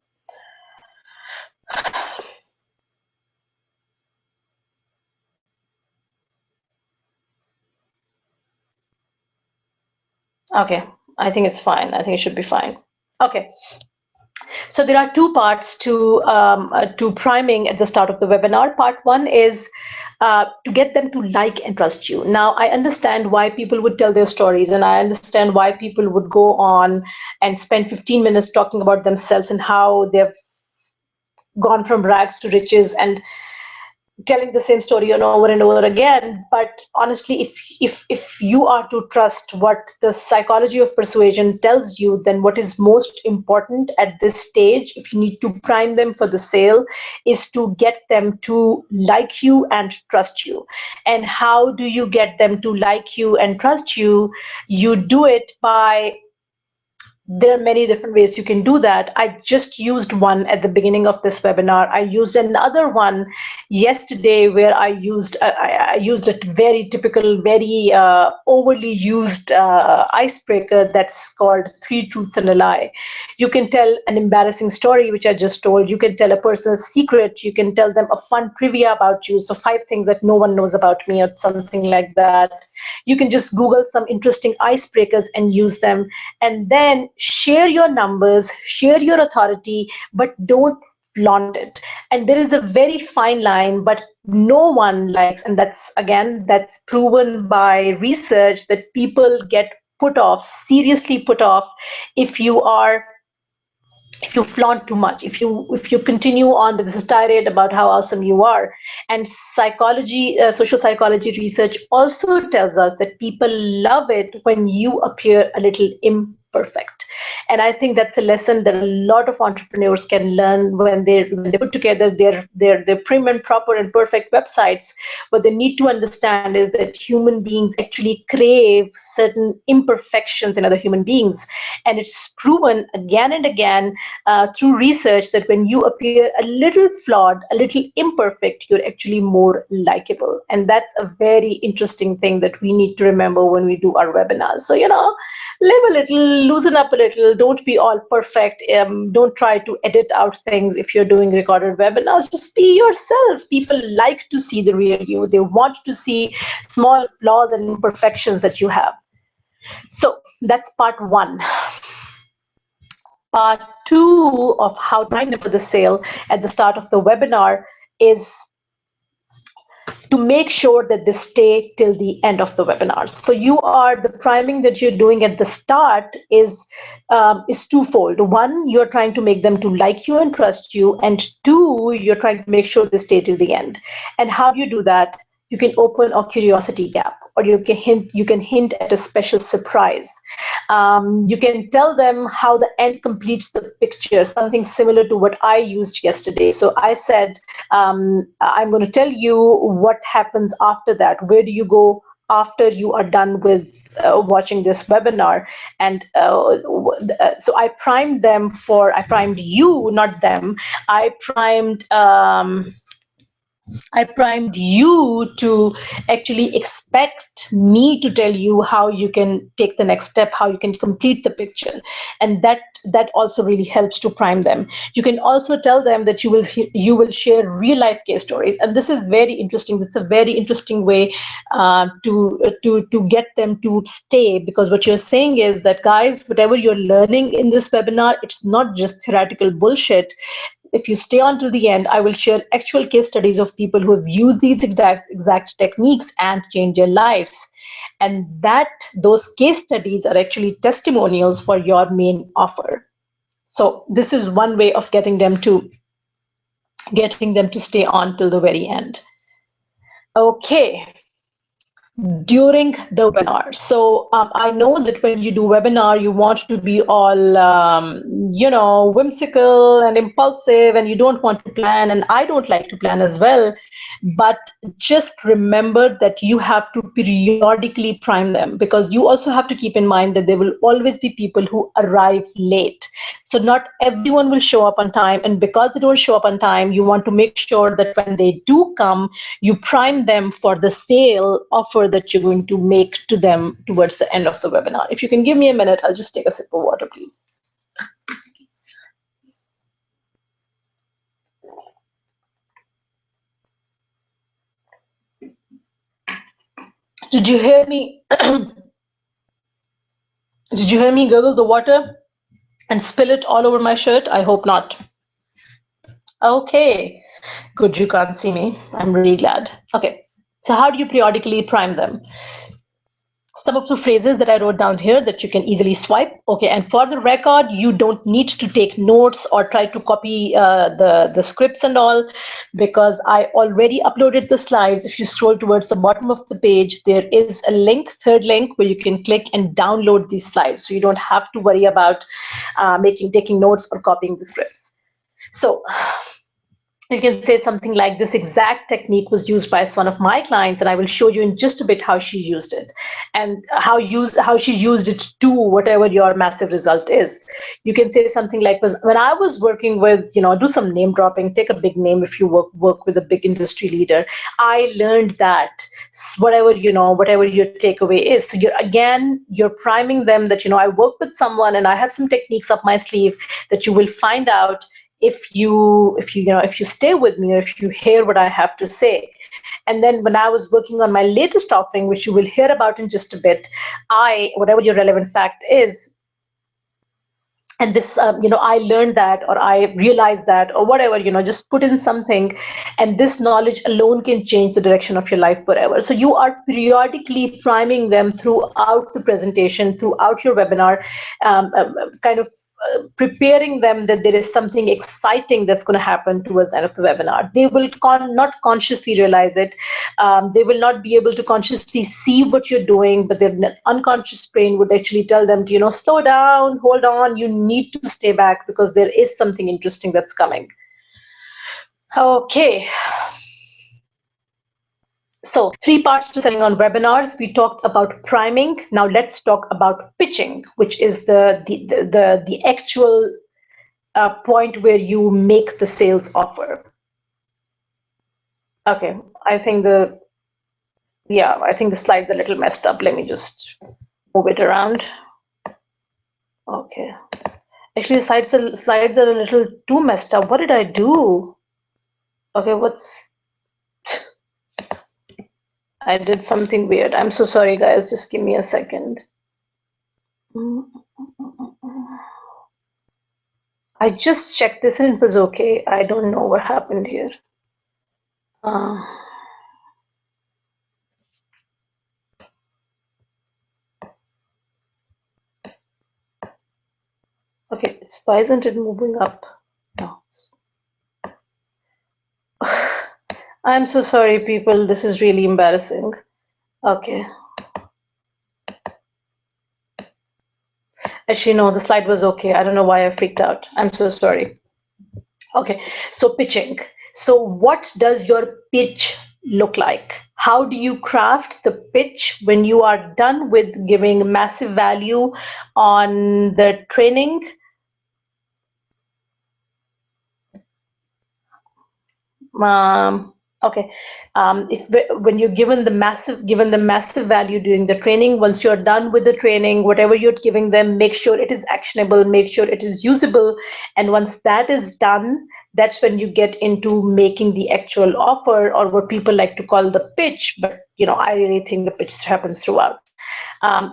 Okay, I think it's fine. I think it should be fine. Okay. So there are 2 parts to priming at the start of the webinar. Part 1 is to get them to like and trust you. Now, I understand why people would tell their stories, and I understand why people would go on and spend 15 minutes talking about themselves and how they've gone from rags to riches and telling the same story over and over again. But honestly, if you are to trust what the psychology of persuasion tells you, then what is most important at this stage, if you need to prime them for the sale, is to get them to like you and trust you. And how do you get them to like you and trust you? You do it by, there are many different ways you can do that. I just used one at the beginning of this webinar. I used another one yesterday where I used a very typical, very overly used icebreaker that's called 3 truths and a lie. You can tell an embarrassing story, which I just told. You can tell a personal secret. You can tell them a fun trivia about you. So 5 things that no one knows about me, or something like that. You can just Google some interesting icebreakers and use them. And then share your numbers, share your authority, but don't flaunt it. And there is a very fine line, but no one likes, and that's proven by research, that people get seriously put off, if you flaunt too much, if you continue on to this tirade about how awesome you are. And social psychology research also tells us that people love it when you appear a little perfect. And I think that's a lesson that a lot of entrepreneurs can learn when they put together their prim and proper and perfect websites. What they need to understand is that human beings actually crave certain imperfections in other human beings, and it's proven again and again through research that when you appear a little flawed, a little imperfect, you're actually more likable. And that's a very interesting thing that we need to remember when we do our webinars. So, live a little, loosen up a little, don't be all perfect. Don't try to edit out things if you're doing recorded webinars. Just be yourself. People like to see the real you. They want to see small flaws and imperfections that you have. So that's part one. Part two of how to prime them for the sale at the start of the webinar is to make sure that they stay till the end of the webinar. So the priming that you're doing at the start is twofold. One, you're trying to make them to like you and trust you, and two, you're trying to make sure they stay till the end. And how do you do that? You can open a curiosity gap, or you can hint at a special surprise. You can tell them how the end completes the picture, something similar to what I used yesterday. So I said, I'm going to tell you what happens after that. Where do you go after you are done with watching this webinar? And so I primed you, not them. I primed you to actually expect me to tell you how you can take the next step, how you can complete the picture. And that also really helps to prime them. You can also tell them that you will share real life case stories. And this is very interesting. It's a very interesting way to get them to stay, because what you're saying is that, guys, whatever you're learning in this webinar, it's not just theoretical bullshit. If you stay on till the end, I will share actual case studies of people who have used these exact techniques and changed their lives. And those case studies are actually testimonials for your main offer. So this is one way of getting them to stay on till the very end. Okay. During the webinar. So I know that when you do webinar, you want to be all, whimsical and impulsive, and you don't want to plan, and I don't like to plan as well. But just remember that you have to periodically prime them, because you also have to keep in mind that there will always be people who arrive late. So not everyone will show up on time, and because they don't show up on time, you want to make sure that when they do come, you prime them for the sale offer that you're going to make to them towards the end of the webinar. If you can give me a minute, I'll just take a sip of water, please. Did you hear me? Did you hear me gurgle the water and spill it all over my shirt? I hope not. Okay, good, you can't see me. I'm really glad. Okay, so how do you periodically prime them? Some of the phrases that I wrote down here that you can easily swipe. Okay, and for the record, you don't need to take notes or try to copy the scripts and all, because I already uploaded the slides. If you scroll towards the bottom of the page, there is a link, third link, where you can click and download these slides. So you don't have to worry about taking notes or copying the scripts. So you can say something like, this exact technique was used by one of my clients, and I will show you in just a bit how she used it, and how she used it to whatever your massive result is. You can say something like, when I was working with, do some name dropping, take a big name if you work with a big industry leader, I learned that, whatever your takeaway is. So you're priming them that, I work with someone and I have some techniques up my sleeve that you will find out if you stay with me, or if you hear what I have to say. And then when I was working on my latest offering, which you will hear about in just a bit, whatever your relevant fact is, and this, I learned that, or I realized that, or whatever, just put in something, and this knowledge alone can change the direction of your life forever. So you are periodically priming them throughout the presentation, throughout your webinar, kind of preparing them that there is something exciting that's going to happen towards the end of the webinar. They will not consciously realize it. They will not be able to consciously see what you're doing, but their unconscious brain would actually tell them to, slow down, hold on, you need to stay back because there is something interesting that's coming. Okay. So 3 parts to selling on webinars. We talked about priming. Now let's talk about pitching, which is the actual point where you make the sales offer. Okay, I think the slide's a little messed up. Let me just move it around. Okay. Actually, the slides are a little too messed up. What did I do? Okay, I did something weird. I'm so sorry, guys. Just give me a second. I just checked this and it was okay. I don't know what happened here. Okay, why isn't it moving up? No. I'm so sorry, people. This is really embarrassing. Okay. Actually, no, the slide was okay. I don't know why I freaked out. I'm so sorry. Okay, so pitching. So what does your pitch look like? How do you craft the pitch when you are done with giving massive value on the training? Okay, when you're given the massive value during the training, once you're done with the training, whatever you're giving them, make sure it is actionable, make sure it is usable, and once that is done, that's when you get into making the actual offer, or what people like to call the pitch. But I really think the pitch happens throughout.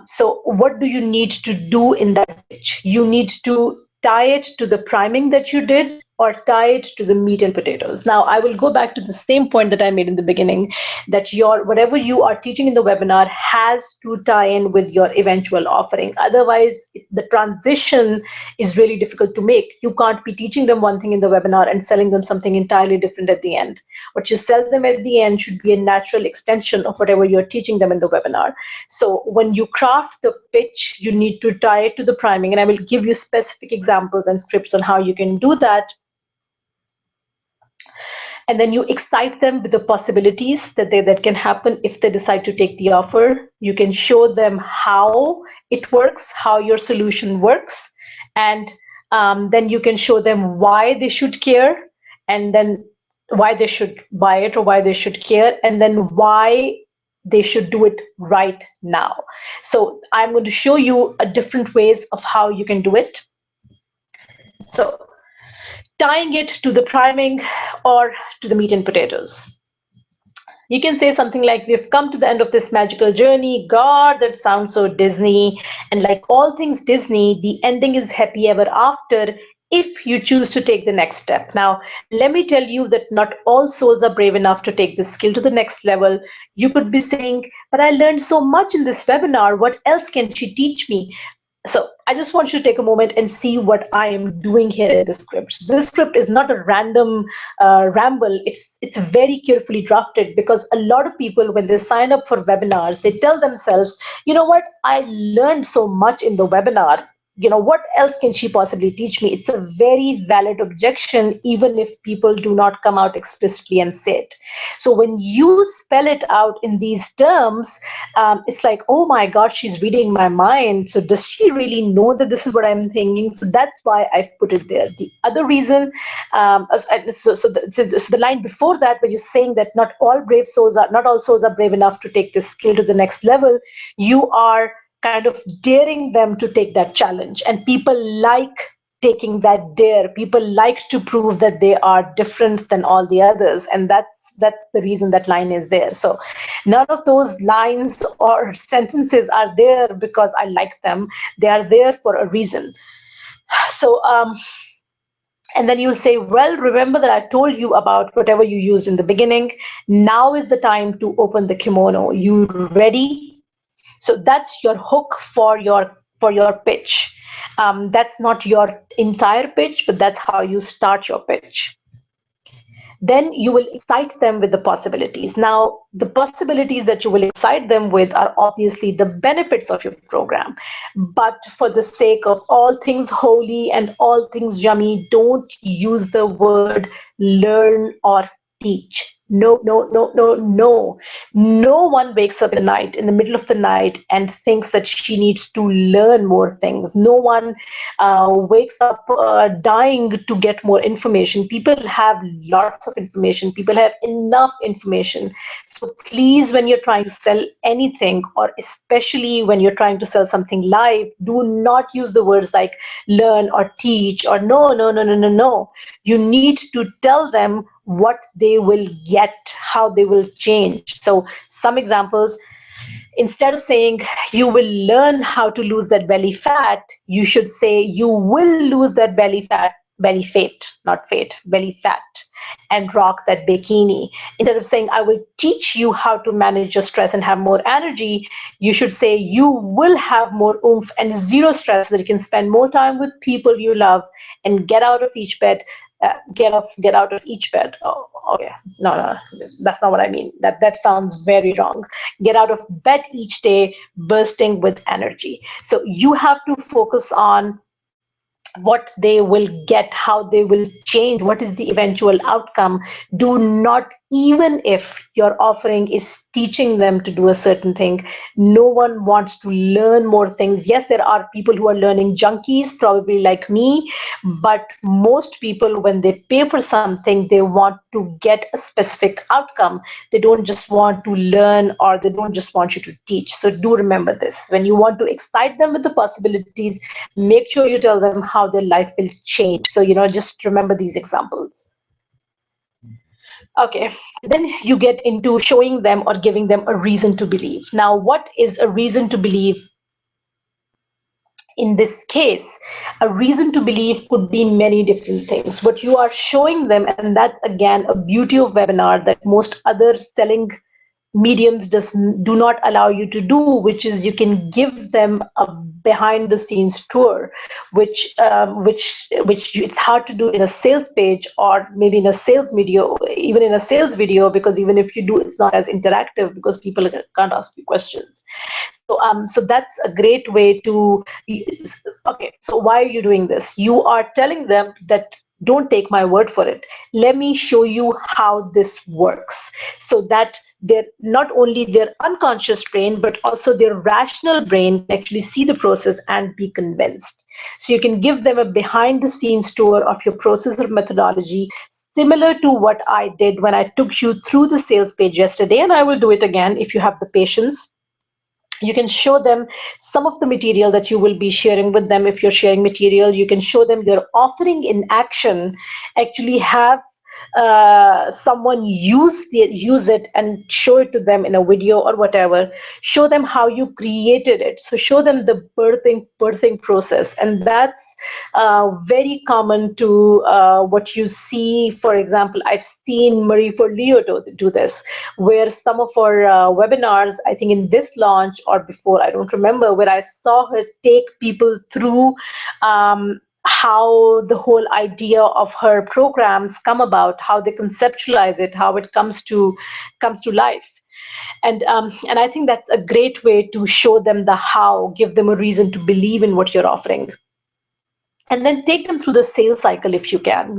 So what do you need to do in that pitch? You need to tie it to the priming that you did, or tie it to the meat and potatoes. Now, I will go back to the same point that I made in the beginning, that whatever you are teaching in the webinar has to tie in with your eventual offering. Otherwise, the transition is really difficult to make. You can't be teaching them one thing in the webinar and selling them something entirely different at the end. What you sell them at the end should be a natural extension of whatever you're teaching them in the webinar. So when you craft the pitch, you need to tie it to the priming, and I will give you specific examples and scripts on how you can do that. And then you excite them with the possibilities that can happen if they decide to take the offer. You can show them how it works, how your solution works, and then you can show them why they should care, and then why they should buy it or why they should care, and then why they should do it right now. So I'm going to show you different ways of how you can do it. So tying it to the priming or to the meat and potatoes. You can say something like, we've come to the end of this magical journey. God, that sounds so Disney. And like all things Disney, the ending is happy ever after if you choose to take the next step. Now, let me tell you that not all souls are brave enough to take this skill to the next level. You could be saying, but I learned so much in this webinar. What else can she teach me? So I just want you to take a moment and see what I am doing here in this script. This script is not a random ramble. It's very carefully drafted, because a lot of people, when they sign up for webinars, they tell themselves, you know what, I learned so much in the webinar. What else can she possibly teach me? It's a very valid objection, even if people do not come out explicitly and say it. So when you spell it out in these terms, it's like, oh my God, she's reading my mind. So does she really know that this is what I'm thinking? So that's why I've put it there. The other reason, so the line before that, where you're saying that not all souls are brave enough to take this skill to the next level, you are kind of daring them to take that challenge. And people like taking that dare. People like to prove that they are different than all the others. And that's the reason that line is there. So none of those lines or sentences are there because I like them. They are there for a reason. So, and then you'll say, well, remember that I told you about whatever you used in the beginning. Now is the time to open the kimono. You ready? So that's your hook for your pitch. That's not your entire pitch, but that's how you start your pitch. Then you will excite them with the possibilities. Now, the possibilities that you will excite them with are obviously the benefits of your program. But for the sake of all things holy and all things yummy, don't use the word learn or teach. No, no, no, no, no. No one wakes up in the night, in the middle of the night, and thinks that she needs to learn more things. No one wakes up dying to get more information. People have lots of information. People have enough information. So please, when you're trying to sell anything, or especially when you're trying to sell something live, do not use the words like learn or teach or no, no, no, no, no, no. You need to tell them what they will get, how they will change. So some examples: instead of saying you will learn how to lose that belly fat, you should say you will lose that belly fat, not fat, belly fat, and rock that bikini. Instead of saying I will teach you how to manage your stress and have more energy, you should say you will have more oomph and zero stress, so that you can spend more time with people you love and get out of each bed. Get out of each bed. Oh, okay. No, no, that's not what I mean. That sounds very wrong. Get out of bed each day bursting with energy. So you have to focus on what they will get, how they will change, what is the eventual outcome. Do not, even if your offering is teaching them to do a certain thing, no one wants to learn more things. Yes, there are people who are learning junkies, probably like me, but most people, when they pay for something, they want to get a specific outcome. They don't just want to learn, or they don't just want you to teach. So do remember this. When you want to excite them with the possibilities, make sure you tell them how their life will change. So, just remember these examples. Okay, then you get into showing them or giving them a reason to believe. Now, what is a reason to believe in this case? A reason to believe could be many different things. What you are showing them, and that's again a beauty of webinar that most other selling mediums do not allow you to do, which is you can give them a behind the scenes tour, which it's hard to do in a sales page, or maybe in a sales video. Even in a sales video, because even if you do, it's not as interactive because people can't ask you questions. So that's a great way to. Okay, so why are you doing this? You are telling them that don't take my word for it. Let me show you how this works, so that their not only their unconscious brain, but also their rational brain can actually see the process and be convinced. So you can give them a behind the scenes tour of your process or methodology, similar to what I did when I took you through the sales page yesterday, and I will do it again if you have the patience. You can show them some of the material that you will be sharing with them. If you're sharing material, you can show them your offering in action. Actually have someone use it and show it to them in a video or whatever. Show them how you created it. So show them the birthing process, and that's very common to what you see. For example, I've seen Marie Forleo do this, where some of our webinars, I think in this launch or before, I don't remember, where I saw her take people through how the whole idea of her programs come about, how they conceptualize it, how it comes to life. And I think that's a great way to show them the how, give them a reason to believe in what you're offering. And then take them through the sales cycle if you can.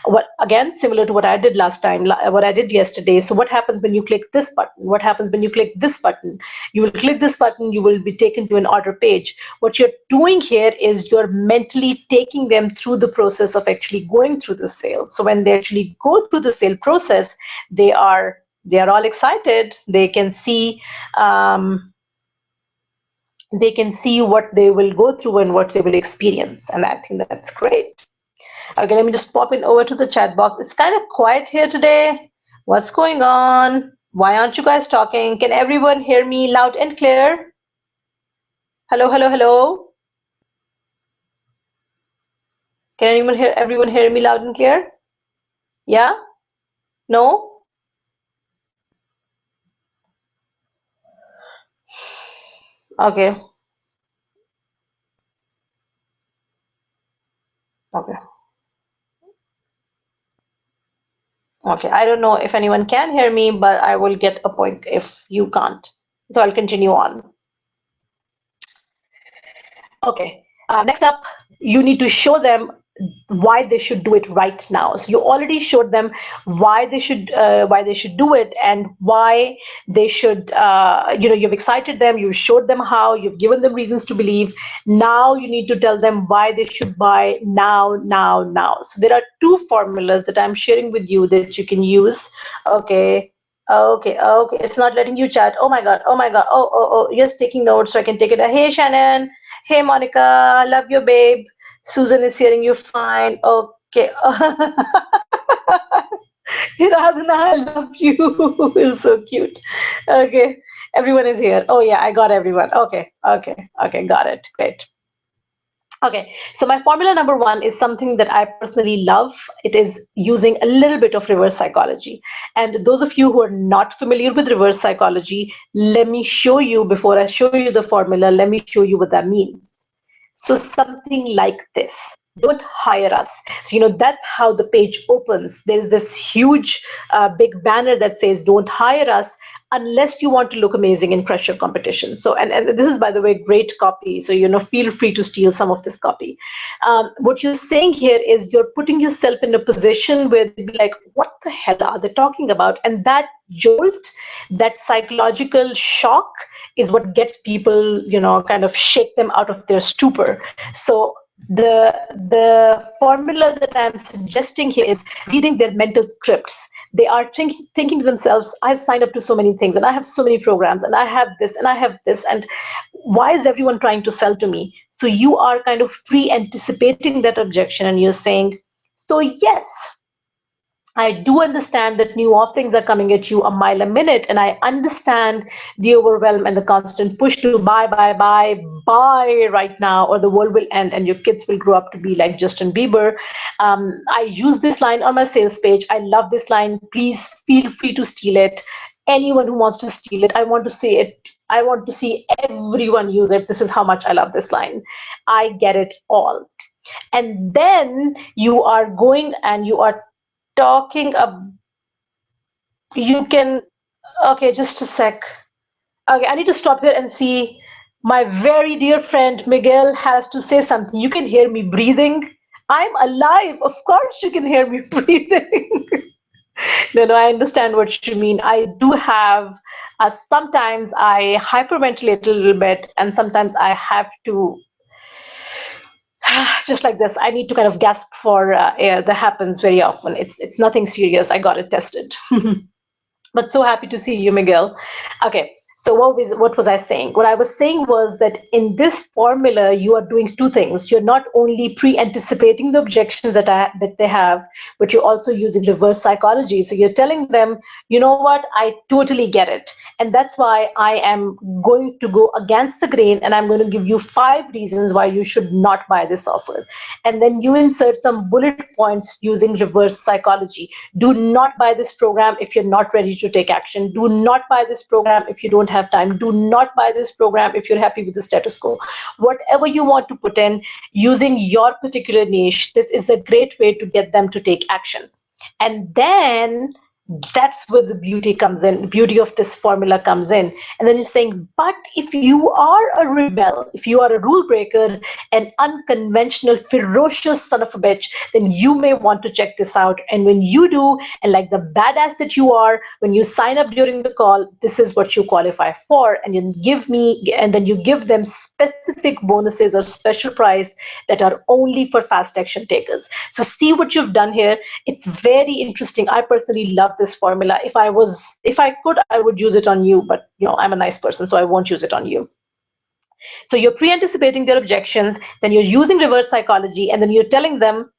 What, again, similar to what I did last time, what I did yesterday. So what happens when you click this button? What happens when you click this button? You will click this button, you will be taken to an order page. What you're doing here is you're mentally taking them through the process of actually going through the sale. So when they actually go through the sale process, they are all excited. They can see what they will go through and what they will experience. And I think that's great. Okay, let me just pop in over to the chat box. It's kind of quiet here today. What's going on? Why aren't you guys talking? Can everyone hear me loud and clear? Hello, hello, hello. Can everyone hear me loud and clear? Yeah? No? Okay. Okay, I don't know if anyone can hear me, but I will get a point if you can't. So I'll continue on. Okay. Next up, you need to show them why they should do it right now. So you already showed them why they should do it and why they should. You've excited them. You showed them how. You've given them reasons to believe. Now you need to tell them why they should buy now, now, now. So there are two formulas that I'm sharing with you that you can use. Okay. Okay, okay. It's not letting you chat. Oh my God. Oh my God. Oh, oh, oh. Yes, taking notes so I can take it. Hey, Shannon. Hey, Monica. Love you, babe. Susan is hearing you fine. Okay. Radhana, I love you. You're so cute. Okay. Everyone is here. Oh, yeah, I got everyone. Okay. Okay. Okay. Got it. Great. Okay, so my formula number one is something that I personally love. It is using a little bit of reverse psychology. And those of you who are not familiar with reverse psychology, let me show you, before I show you the formula, let me show you what that means. So something like this. Don't hire us. So, that's how the page opens. There's this huge, big banner that says, don't hire us unless you want to look amazing in crush your competition. So, and this is, by the way, great copy. So, feel free to steal some of this copy. What you're saying here is you're putting yourself in a position where they'd be like, what the hell are they talking about? And that jolt, that psychological shock is what gets people, kind of shake them out of their stupor. So the formula that I'm suggesting here is reading their mental scripts. They are thinking to themselves, I've signed up to so many things and I have so many programs and I have this and I have this, and why is everyone trying to sell to me? So you are kind of pre-anticipating that objection and you're saying, so yes, I do understand that new offerings are coming at you a mile a minute, and I understand the overwhelm and the constant push to buy right now, or the world will end and your kids will grow up to be like Justin Bieber. I use this line on my sales page. I love this line. Please feel free to steal it. Anyone who wants to steal it, I want to see it. I want to see everyone use it. This is how much I love this line. I get it all. And then you are going and you are talking you can, okay, just a sec. Okay, I need to stop here and see. My very dear friend Miguel has to say something. You can hear me breathing. I'm alive. Of course you can hear me breathing. No, I understand what you mean. I do have, sometimes I hyperventilate a little bit, and sometimes I have to, just like this, I need to kind of gasp for air. That happens very often. It's nothing serious. I got it tested. But so happy to see you, Miguel. Okay, so what was I saying? What I was saying was that in this formula, you are doing two things. You're not only pre-anticipating the objections that they have, but you're also using reverse psychology. So you're telling them, you know what, I totally get it. And that's why I am going to go against the grain and I'm going to give you 5 reasons why you should not buy this offer. And then you insert some bullet points using reverse psychology. Do not buy this program if you're not ready to take action. Do not buy this program if you don't have time. Do not buy this program if you're happy with the status quo. Whatever you want to put in, using your particular niche, this is a great way to get them to take action. And then that's where the beauty comes in. The beauty of this formula comes in. And then you're saying, but if you are a rebel, if you are a rule breaker, an unconventional, ferocious son of a bitch, then you may want to check this out. And when you do, and like the badass that you are, when you sign up during the call, this is what you qualify for. And then you give them specific bonuses or special price that are only for fast action takers. So see what you've done here. It's very interesting. I personally love this formula. If I could, I would use it on you, but I'm a nice person, so I won't use it on you. So you're pre-anticipating their objections, then you're using reverse psychology, and then you're telling them,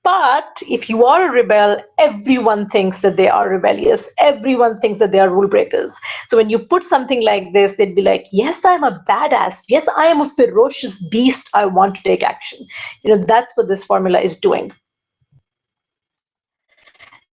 but if you are a rebel, everyone thinks that they are rebellious. Everyone thinks that they are rule breakers. So when you put something like this, they'd be like, yes, I'm a badass. Yes, I am a ferocious beast. I want to take action. That's what this formula is doing.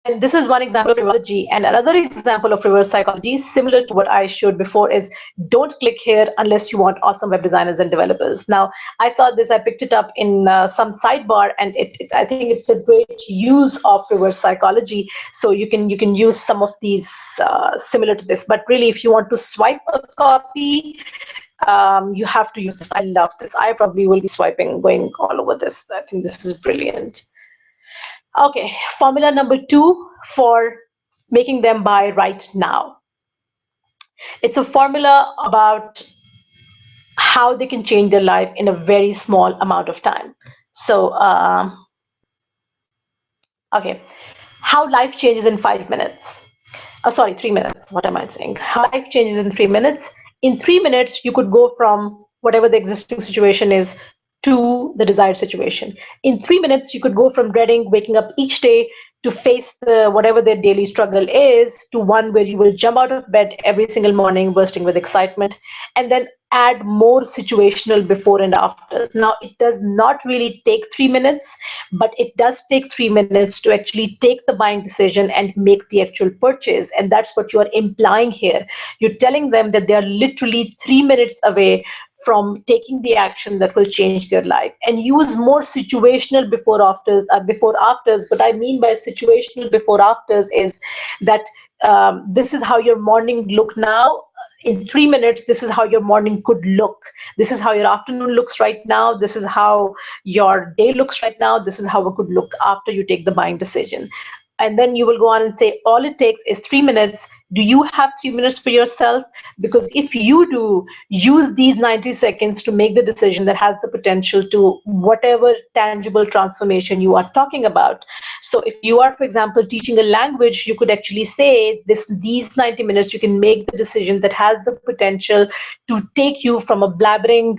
And this is one example of psychology. And another example of reverse psychology, similar to what I showed before, is don't click here unless you want awesome web designers and developers. Now, I saw this, I picked it up in some sidebar, and I think it's a great use of reverse psychology. So you can use some of these similar to this. But really, if you want to swipe a copy, you have to use this. I love this. I probably will be swiping, going all over this. I think this is brilliant. Okay, formula number 2 for making them buy right now. It's a formula about how they can change their life in a very small amount of time. So, okay, how life changes in 5 minutes. Sorry, 3 minutes. What am I saying? How life changes in 3 minutes. In 3 minutes, you could go from whatever the existing situation is to the desired situation. In 3 minutes, you could go from dreading waking up each day to face whatever their daily struggle is, to one where you will jump out of bed every single morning bursting with excitement, and then add more situational before and after. Now, it does not really take 3 minutes, but it does take 3 minutes to actually take the buying decision and make the actual purchase. And that's what you're implying here. You're telling them that they are literally 3 minutes away from taking the action that will change their life. And use more situational before afters. What I mean by situational before afters is that this is how your morning look now. In 3 minutes, this is how your morning could look. This is how your afternoon looks right now. This is how your day looks right now. This is how it could look after you take the buying decision. And then you will go on and say, all it takes is 3 minutes. Do you have 3 minutes for yourself? Because if you do, use these 90 seconds to make the decision that has the potential to whatever tangible transformation you are talking about. So if you are, for example, teaching a language, you could actually say these 90 minutes, you can make the decision that has the potential to take you from a blabbering,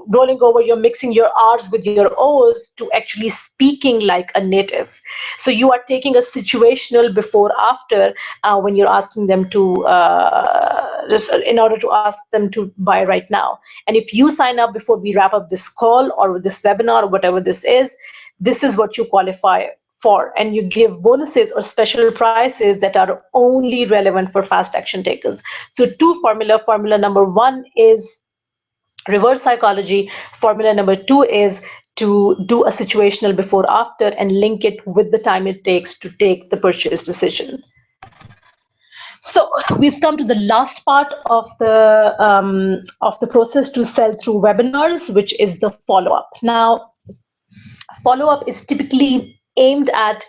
rolling over, you're mixing your R's with your O's, to actually speaking like a native. So you are taking a situational before after when you're asking them to, just in order to ask them to buy right now. And if you sign up before we wrap up this call or this webinar or whatever this is what you qualify for, and you give bonuses or special prices that are only relevant for fast action takers. So formula number 1 is reverse psychology. Formula number 2 is to do a situational before after and link it with the time it takes to take the purchase decision. So we've come to the last part of the process to sell through webinars, which is the follow-up. Now, follow-up is typically aimed at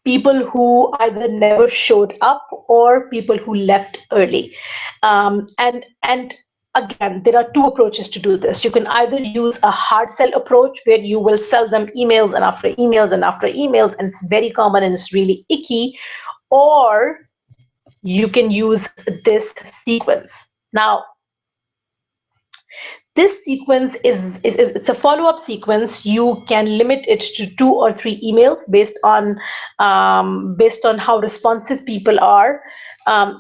people who either never showed up or people who left early. And again, there are 2 approaches to do this. You can either use a hard sell approach where you will sell them emails and after emails and after emails, and it's very common and it's really icky, or you can use this sequence. Now, this sequence is it's a follow-up sequence. You can limit it to 2 or 3 emails based on how responsive people are.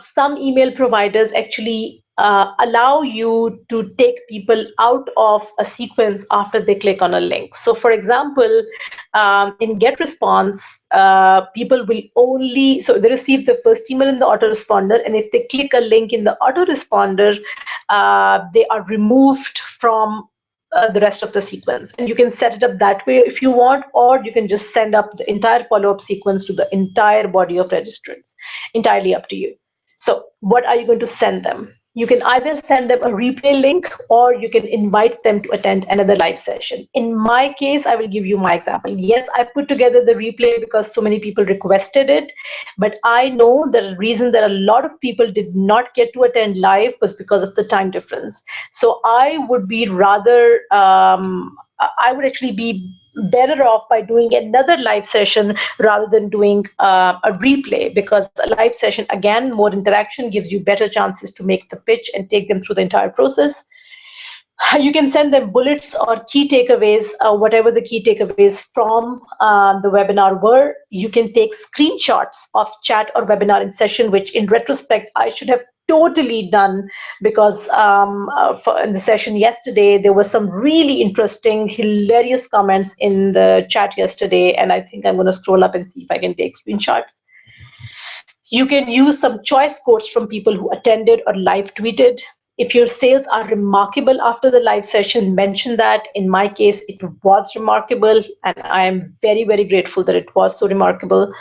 Some email providers actually allow you to take people out of a sequence after they click on a link. So for example, in GetResponse, people will only, so they receive the first email in the autoresponder, and if they click a link in the autoresponder, they are removed from the rest of the sequence. And you can set it up that way if you want, or you can just send up the entire follow-up sequence to the entire body of registrants. Entirely up to you. So what are you going to send them? You can either send them a replay link, or you can invite them to attend another live session. In my case, I will give you my example. Yes, I put together the replay because so many people requested it, but I know the reason that a lot of people did not get to attend live was because of the time difference. So I would be rather, I would actually be better off by doing another live session rather than doing a replay, because a live session, again, more interaction, gives you better chances to make the pitch and take them through the entire process. You can send them bullets or key takeaways, whatever the key takeaways from the webinar were. You can take screenshots of chat or webinar in session, which in retrospect, I should have totally done because in the session yesterday, there were some really interesting, hilarious comments in the chat yesterday. And I think I'm going to scroll up and see if I can take screenshots. You can use some choice quotes from people who attended or live tweeted. If your sales are remarkable after the live session, mention that. In my case, it was remarkable, and I am very, very grateful that it was so remarkable.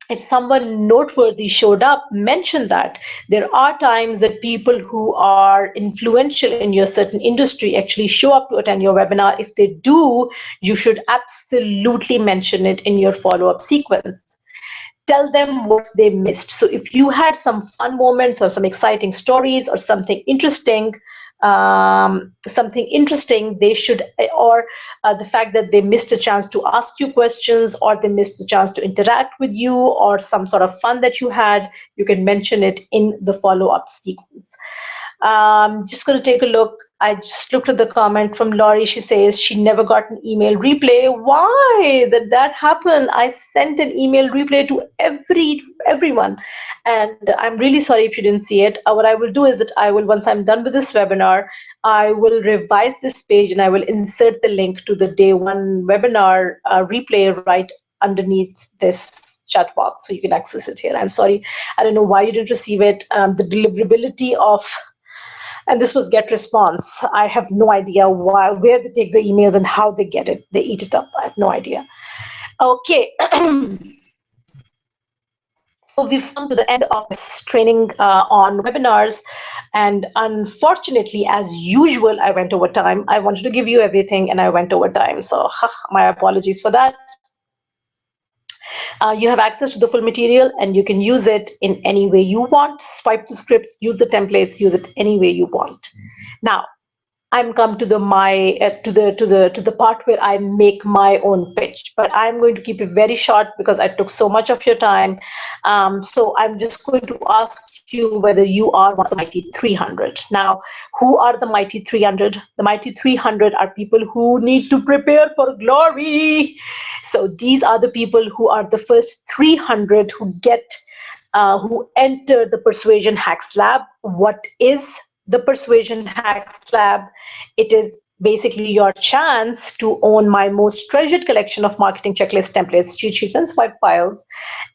If someone noteworthy showed up, mention that. There are times that people who are influential in your certain industry actually show up to attend your webinar. If they do, you should absolutely mention it in your follow-up sequence. Tell them what they missed. So if you had some fun moments or some exciting stories or something interesting, they should, or the fact that they missed a chance to ask you questions, or they missed a chance to interact with you, or some sort of fun that you had, you can mention it in the follow-up sequence. Just going to take a look. I just looked at the comment from Laurie. She says she never got an email replay. Why did that happen? I sent an email replay to everyone, and I'm really sorry if you didn't see it. What I will do is that I will, once I'm done with this webinar, I will revise this page and I will insert the link to the day one webinar replay right underneath this chat box, so you can access it here. I'm sorry, I don't know why you didn't receive it. The deliverability of, and this was get response. I have no idea where they take the emails and how they get it. They eat it up. I have no idea. Okay. So we've come to the end of this training on webinars. And unfortunately, as usual, I went over time. I wanted to give you everything and I went over time. So my apologies for that. You have access to the full material and you can use it in any way you want. Swipe the scripts, use the templates, use it any way you want. Now, I'm come to the part where I make my own pitch, but I'm going to keep it very short because I took so much of your time. So I'm just going to ask you whether you are one of the mighty 300. Now, who are the mighty 300? The mighty 300 are people who need to prepare for glory. So these are the people who are the first 300 who enter the Persuasion Hacks Lab. What is the Persuasion Hacks Lab? It is basically your chance to own my most treasured collection of marketing checklist templates, cheat sheets, and swipe files.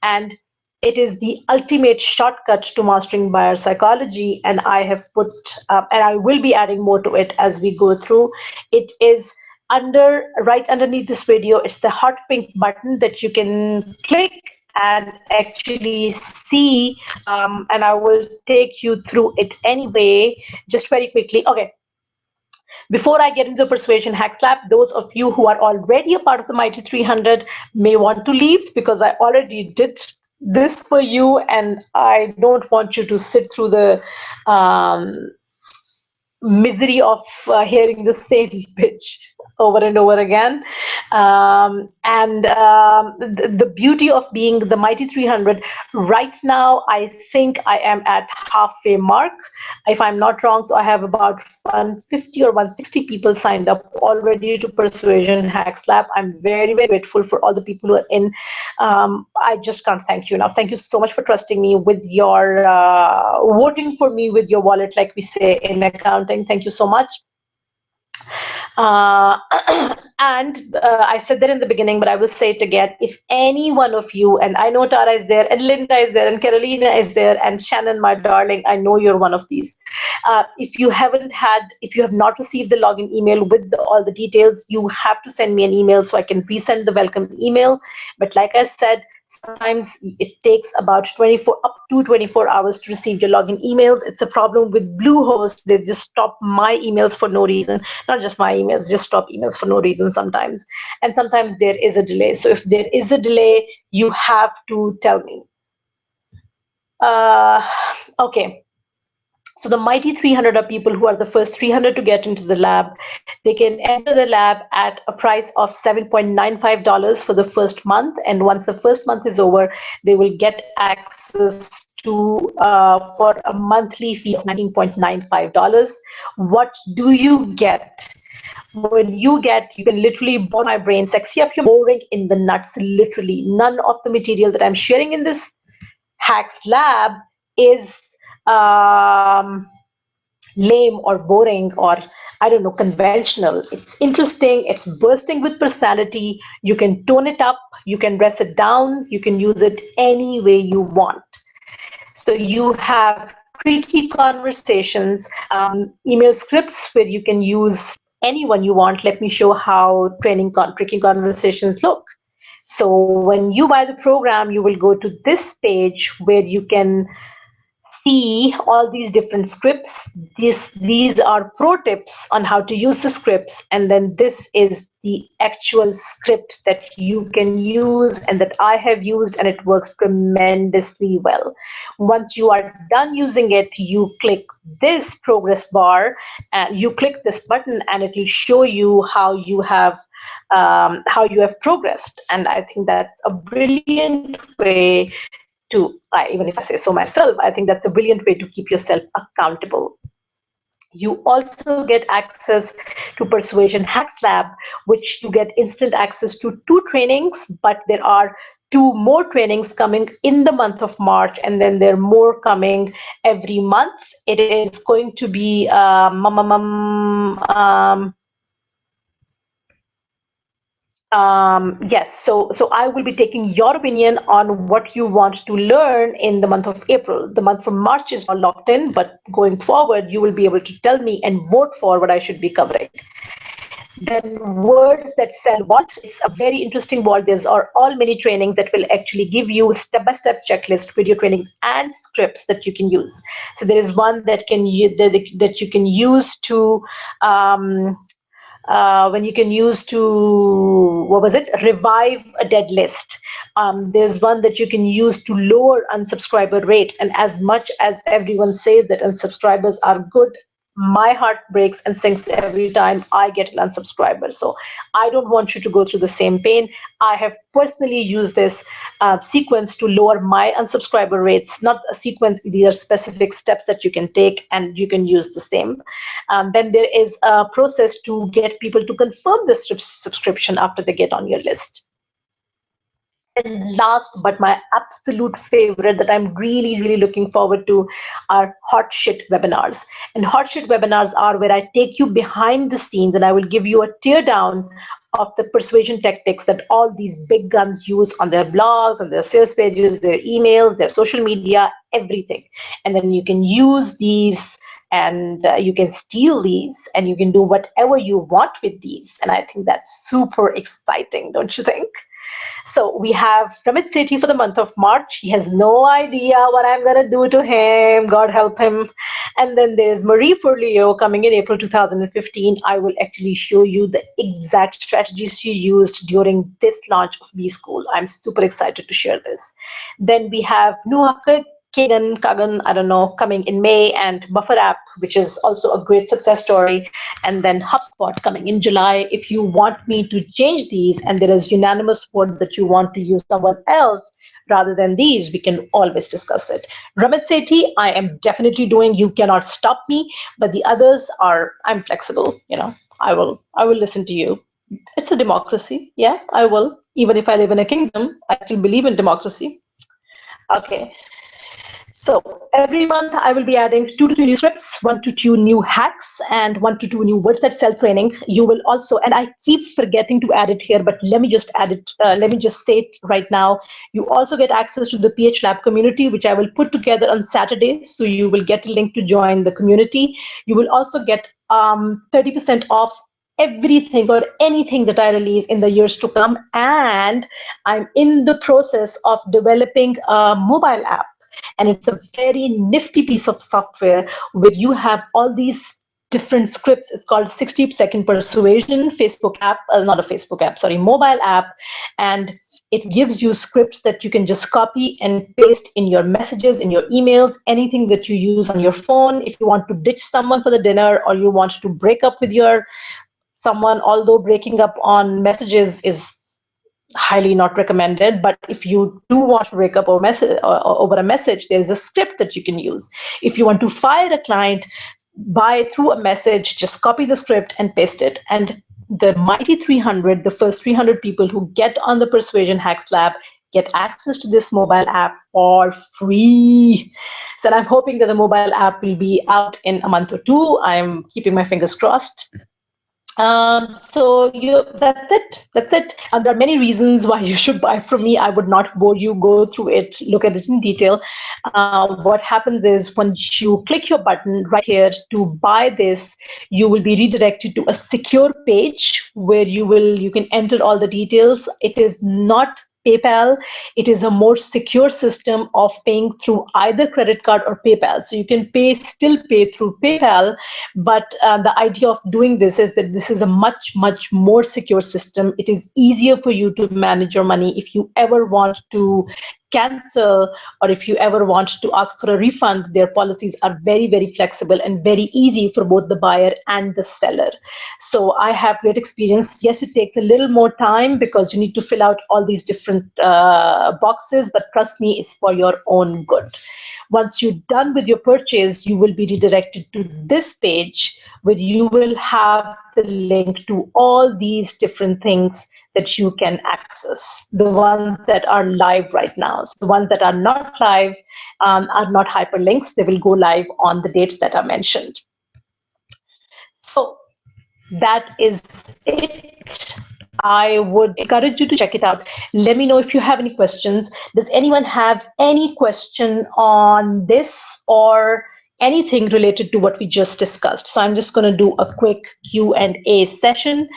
And it is the ultimate shortcut to mastering buyer psychology. And I have put, and I will be adding more to it as we go through. It is right underneath this video. It's the hot pink button that you can click and actually see, and I will take you through it anyway, just very quickly. Okay. Before I get into the Persuasion Hacks Lab, those of you who are already a part of the Mighty 300 may want to leave because I already did this for you, and I don't want you to sit through the misery of hearing the same pitch over and over again. The beauty of being the Mighty 300, right now, I think I am at halfway mark, if I'm not wrong. So I have about 150 or 160 people signed up already to Persuasion Hacks Lab. I'm very, very grateful for all the people who are in. I just can't thank you enough. Thank you so much for trusting me with your voting for me with your wallet, like we say in accounting. Thank you so much. I said that in the beginning, but I will say it again. If any one of you, and I know Tara is there, and Linda is there, and Carolina is there, and Shannon, my darling, I know you're one of these. If you have not received the login email with all the details, you have to send me an email so I can resend the welcome email. But like I said, sometimes it takes about 24 hours to receive your login emails. It's a problem with Bluehost. They just stop my emails for no reason. Not just my emails, just stop emails for no reason sometimes. And sometimes there is a delay. So if there is a delay, you have to tell me. Okay. So the Mighty 300 are people who are the first 300 to get into the lab. They can enter the lab at a price of $7.95 for the first month. And once the first month is over, they will get access to for a monthly fee of $19.95. What do you get? When you can literally bore my brain, sexy up your boring in the nuts, literally. None of the material that I'm sharing in this Hacks Lab is um, lame or boring or I don't know, conventional. It's interesting, it's bursting with personality. You can tone it up, you can dress it down, you can use it any way you want. So you have tricky conversations, email scripts where you can use anyone you want. Let me show how tricky conversations look. So when you buy the program, you will go to this page where you can see all these different scripts. These are pro tips on how to use the scripts, and then this is the actual script that you can use and that I have used, and it works tremendously well. Once you are done using it, you click this progress bar and you click this button, and it will show you how you have progressed. And I think that's a brilliant way to, even if I say so myself, I think that's a brilliant way to keep yourself accountable. You also get access to Persuasion Hacks Lab, which you get instant access to 2 trainings, but there are 2 more trainings coming in the month of March, and then there are more coming every month. It is going to be yes, so I will be taking your opinion on what you want to learn in the month of April. The month of March is now locked in, but going forward, you will be able to tell me and vote for what I should be covering. Then Words That Sell Vault. It's a very interesting vault. There's are all mini trainings that will actually give you step-by-step checklist, video trainings, and scripts that you can use. So there is one that you can use to when you can use to, what was it, revive a dead list. There's one that you can use to lower unsubscriber rates, and as much as everyone says that unsubscribers are good, my heart breaks and sinks every time I get an unsubscriber. So I don't want you to go through the same pain. I have personally used this sequence to lower my unsubscriber rates. Not a sequence, these are specific steps that you can take, and you can use the same. Then there is a process to get people to confirm the subscription after they get on your list. And last, but my absolute favorite that I'm really, really looking forward to, are hot shit webinars. And hot shit webinars are where I take you behind the scenes and I will give you a tear down of the persuasion tactics that all these big guns use on their blogs, on their sales pages, their emails, their social media, everything. And then you can use these, and you can steal these, and you can do whatever you want with these. And I think that's super exciting, don't you think? So we have Ramit Sethi for the month of March. He has no idea what I'm going to do to him. God help him. And then there's Marie Forleo coming in April 2015. I will actually show you the exact strategies she used during this launch of B School. I'm super excited to share this. Then we have Nuhaka Kagan, I don't know, coming in May, and Buffer App, which is also a great success story, and then HubSpot coming in July. If you want me to change these and there is unanimous support that you want to use someone else rather than these, we can always discuss it. Ramit Sethi, I am definitely doing. You cannot stop me, but the others are, I'm flexible. I will listen to you. It's a democracy. Yeah, I will. Even if I live in a kingdom, I still believe in democracy. Okay. So every month I will be adding 2 to 3 new scripts, 1 to 2 new hacks, and 1 to 2 new words that sell training. You will also, and I keep forgetting to add it here, but let me just add it. Let me just say it right now. You also get access to the PH Lab community, which I will put together on Saturday. So you will get a link to join the community. You will also get 30% off everything or anything that I release in the years to come. And I'm in the process of developing a mobile app. And it's a very nifty piece of software where you have all these different scripts. It's called 60-second persuasion Facebook app, not a Facebook app, sorry, mobile app. And it gives you scripts that you can just copy and paste in your messages, in your emails, anything that you use on your phone. If you want to ditch someone for the dinner, or you want to break up with your someone, although breaking up on messages is highly not recommended, but if you do want to break up over a message, there's a script that you can use. If you want to fire a client through a message, just copy the script and paste it. And the mighty 300, the first 300 people who get on the Persuasion Hacks Lab, get access to this mobile app for free. So I'm hoping that the mobile app will be out in a month or two. I'm keeping my fingers crossed. That's it. That's it. And there are many reasons why you should buy from me. I would not bore you, go through it, look at it in detail. What happens is once you click your button right here to buy this, you will be redirected to a secure page where you can enter all the details. It is not PayPal. It is a more secure system of paying through either credit card or PayPal. So you can still pay through PayPal, but the idea of doing this is that this is a much, much more secure system. It is easier for you to manage your money. If you ever want to cancel or if you ever want to ask for a refund, their policies are very, very flexible and very easy for both the buyer and the seller. So I have great experience. Yes, it takes a little more time because you need to fill out all these different boxes, but trust me, it's for your own good. Once you're done with your purchase, you will be redirected to this page where you will have the link to all these different things that you can access, the ones that are live right now. So the ones that are not live are not hyperlinks. They will go live on the dates that are mentioned. So that is it. I would encourage you to check it out. Let me know if you have any questions. Does anyone have any question on this or anything related to what we just discussed? So I'm just going to do a quick Q&A session.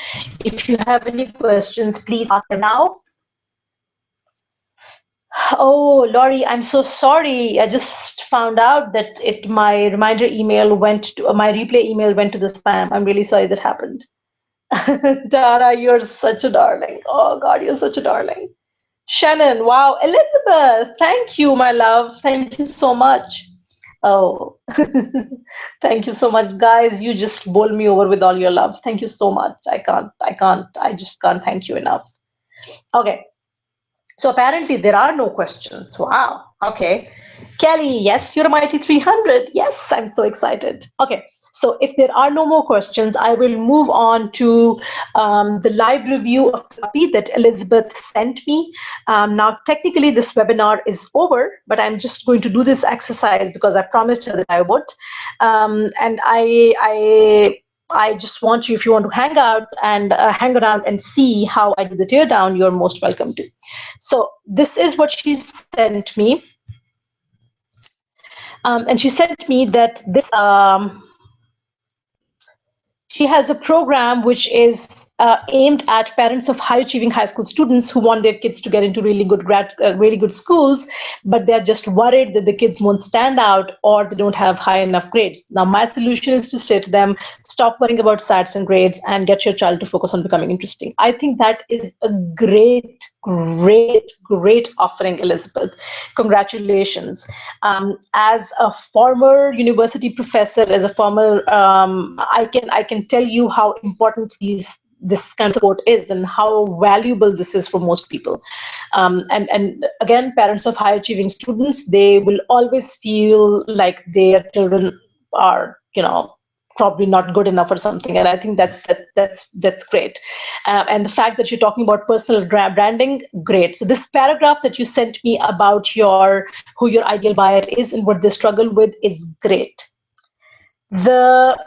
If you have any questions, please ask them now. Oh, Laurie, I'm so sorry. I just found out that my reminder email went to my replay email went to the spam. I'm really sorry that happened. Dara, you're such a darling. Oh God, you're such a darling. Shannon, wow. Elizabeth, thank you, my love. Thank you so much. Oh, thank you so much, guys. You just bowl me over with all your love. Thank you so much. I just can't thank you enough. Okay. So apparently there are no questions. Wow. Okay. Kelly, yes, you're a mighty 300. Yes, I'm so excited. Okay. So if there are no more questions, I will move on to the live review of the copy that Elizabeth sent me. Now, technically, this webinar is over, but I'm just going to do this exercise because I promised her that I would. And I just want you, if you want to hang out and hang around and see how I do the teardown, you're most welcome to. So this is what she sent me. And she sent me that this, she has a program which is aimed at parents of high achieving high school students who want their kids to get into really good schools, but they're just worried that the kids won't stand out or they don't have high enough grades. Now, my solution is to say to them, stop worrying about SATs and grades and get your child to focus on becoming interesting. I think that is a great offering, Elizabeth. Congratulations. As a former university professor, as a former, I can tell you how important this kind of support is and how valuable this is for most people. And again, parents of high achieving students, they will always feel like their children are, probably not good enough or something, and I think that's great. And the fact that you're talking about personal branding, great. So this paragraph that you sent me about who your ideal buyer is and what they struggle with is great. The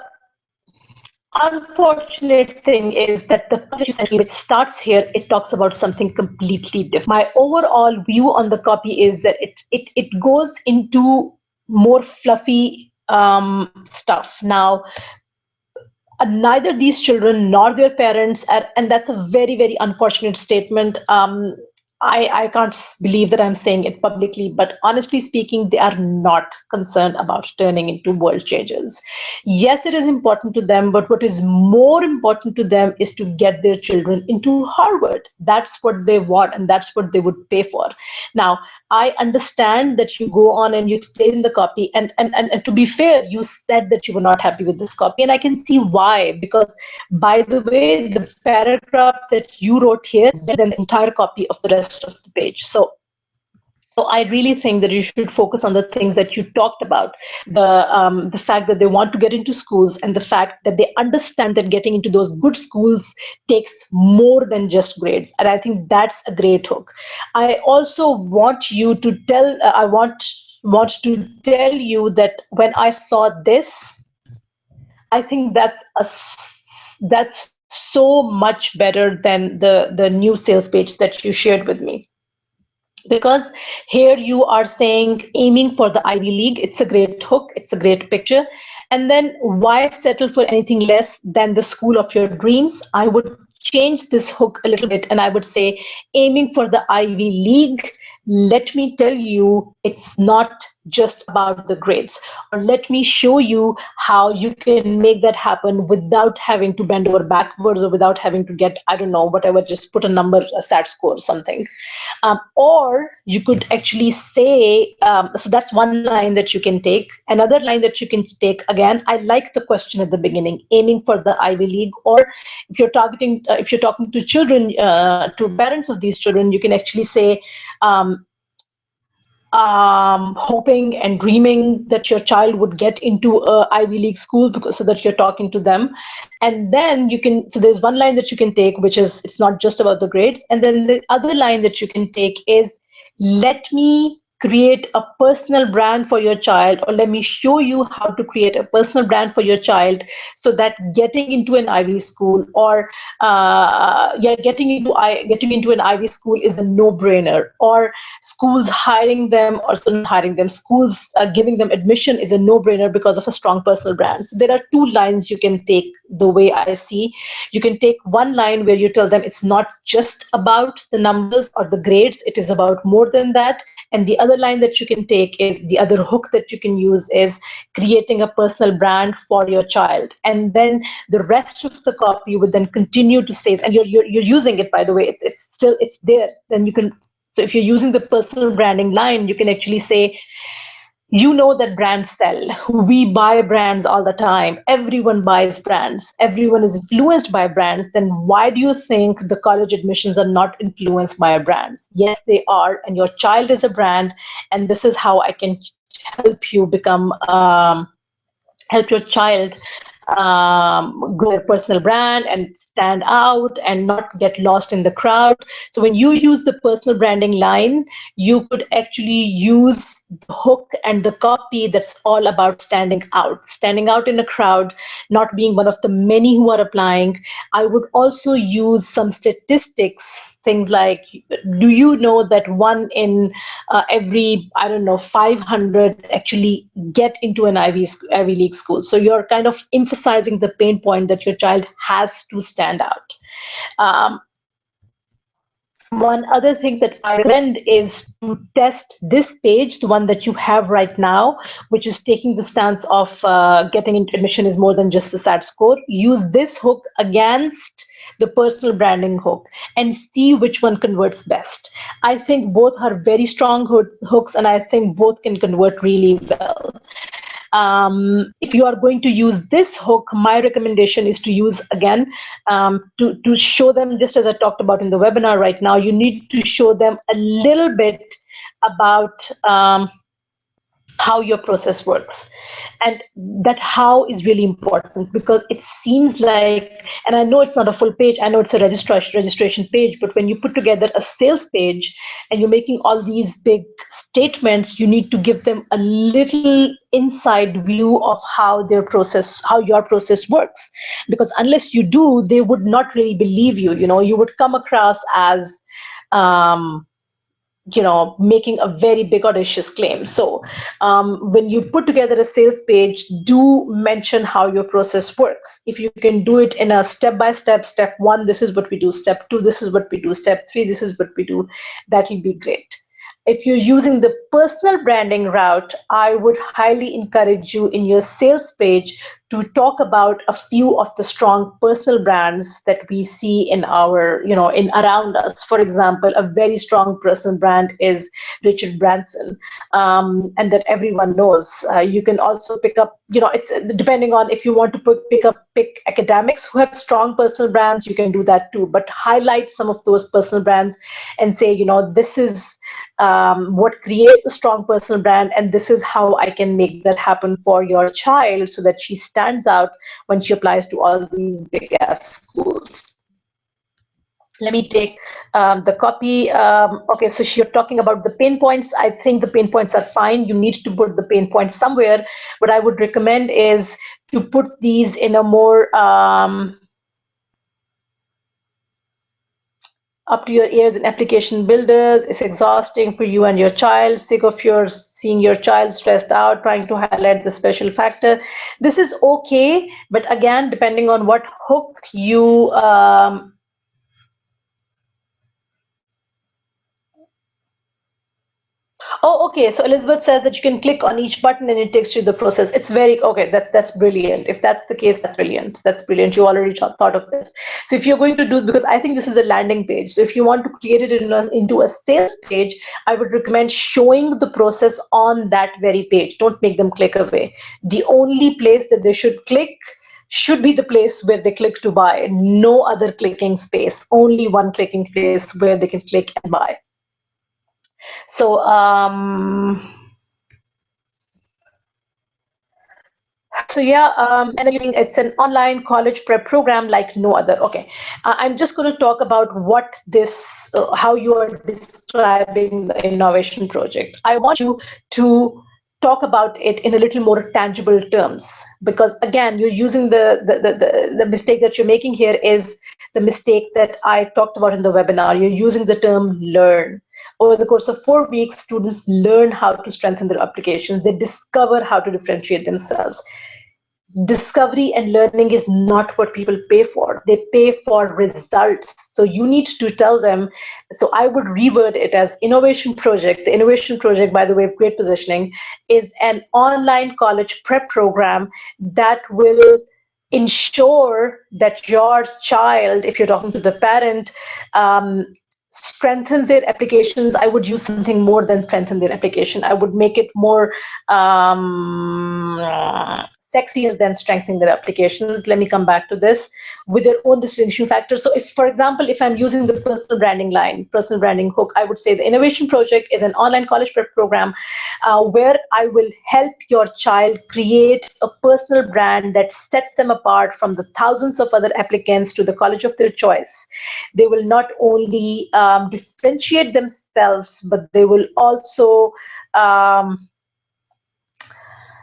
unfortunate thing is that the copy you sent me, which starts here, it talks about something completely different. My overall view on the copy is that it goes into more fluffy stuff. Now, neither these children nor their parents are, and that's a very, very unfortunate statement. I can't believe that I'm saying it publicly, but honestly speaking, they are not concerned about turning into world changers. Yes, it is important to them, but what is more important to them is to get their children into Harvard. That's what they want, and that's what they would pay for. Now, I understand that you go on and you explain in the copy, and to be fair, you said that you were not happy with this copy, and I can see why, because by the way, the paragraph that you wrote here is better than the entire copy of the rest of the page. So So I really think that you should focus on the things that you talked about, the fact that they want to get into schools, and the fact that they understand that getting into those good schools takes more than just grades. And I think that's a great hook. I also want you to tell. I want to tell you that when I saw this, I think that's so much better than the new sales page that you shared with me, because here you are saying aiming for the Ivy League. It's a great hook, it's a great picture. And then why settle for anything less than the school of your dreams? I would change this hook a little bit and I would say aiming for the Ivy League. Let me tell you, it's not just about the grades, or let me show you how you can make that happen without having to bend over backwards, or without having to get, I don't know, whatever, just put a number, a stat score or something. Or you could actually say, so that's one line that you can take. Another line that you can take, again, I like the question at the beginning, aiming for the Ivy League. Or if you're talking to children, to parents of these children, you can actually say, um, hoping and dreaming that your child would get into a Ivy League school, because so that you're talking to them. And then you can, so there's one line that you can take, which is, it's not just about the grades. And then the other line that you can take is, let me create a personal brand for your child, or let me show you how to create a personal brand for your child, so that getting into an Ivy school, or yeah, getting into an Ivy school is a no-brainer, or schools hiring them, or so not hiring them, schools giving them admission is a no-brainer because of a strong personal brand. So there are two lines you can take, the way I see. You can take one line where you tell them it's not just about the numbers or the grades, it is about more than that. And the other line that you can take is, the other hook that you can use is creating a personal brand for your child. And then the rest of the copy would then continue to say, and you're using it, by the way, it's still, it's there. Then you can, so if you're using the personal branding line, you can actually say, you know that brands sell. We buy brands all the time. Everyone buys brands. Everyone is influenced by brands. Then why do you think the college admissions are not influenced by brands? Yes, they are. And your child is a brand. And this is how I can help you become, help your child grow their personal brand and stand out and not get lost in the crowd. So when you use the personal branding line, you could actually use the hook and the copy that's all about standing out in a crowd, not being one of the many who are applying. I would also use some statistics, things like, do you know that one in every, I don't know, 500 actually get into an Ivy League school? So you're kind of emphasizing the pain point that your child has to stand out. Um, One other thing that I recommend is to test this page, the one that you have right now, which is taking the stance of getting into admission is more than just the SAT score. Use this hook against the personal branding hook and see which one converts best. I think both are very strong hooks, and I think both can convert really well. If you are going to use this hook, my recommendation is to use, again, to show them, just as I talked about in the webinar right now, you need to show them a little bit about how your process works. And that how is really important, because it seems like, and I know it's not a full page, I know it's a registration page, but when you put together a sales page and you're making all these big statements, you need to give them a little inside view of how your process works. Because unless you do, they would not really believe you. You would come across as making a very big audacious claim. So when you put together a sales page, do mention how your process works. If you can do it in a step-by-step, step 1, this is what we do, step 2, this is what we do, step 3, this is what we do, that will be great. If you're using the personal branding route, I would highly encourage you in your sales page to talk about a few of the strong personal brands that we see in our, in around us. For example, a very strong personal brand is Richard Branson, and that everyone knows. You can also pick up, it's depending on if you want to pick academics who have strong personal brands, you can do that too. But highlight some of those personal brands and say, this is what creates a strong personal brand, and this is how I can make that happen for your child so that she stands out when she applies to all these big ass schools. Let me take the copy. Okay, so you're talking about the pain points. I think the pain points are fine. You need to put the pain points somewhere. What I would recommend is to put these in a more up to your ears in application builders. It's exhausting for you and your child. Sick of seeing your child stressed out, trying to highlight the special factor. This is okay, but again, depending on what hook you Oh, okay. So Elizabeth says that you can click on each button and it takes you the process. It's very okay. That's brilliant. If that's the case, that's brilliant. That's brilliant. You already thought of this. So if you're going to do, because I think this is a landing page. So if you want to create it into a sales page, I would recommend showing the process on that very page. Don't make them click away. The only place that they should click should be the place where they click to buy. No other clicking space. Only one clicking space where they can click and buy. So yeah, and then using it's an online college prep program like no other. Okay, I'm just going to talk about what this, how you are describing the innovation project. I want you to talk about it in a little more tangible terms, because again, you're using the mistake that you're making here is the mistake that I talked about in the webinar. You're using the term learn. Over the course of 4 weeks, students learn how to strengthen their applications. They discover how to differentiate themselves. Discovery and learning is not what people pay for. They pay for results. So you need to tell them. So I would reword it as innovation project. The innovation project, by the way, great positioning, is an online college prep program that will ensure that your child, if you're talking to the parent, strengthens their applications. I would use something more than strengthen their application. I would make it more sexier than strengthening their applications. Let me come back to this with their own distinction factors. So if, for example, if I'm using the personal branding line, personal branding hook, I would say the innovation project is an online college prep program where I will help your child create a personal brand that sets them apart from the thousands of other applicants to the college of their choice. They will not only differentiate themselves, but they will also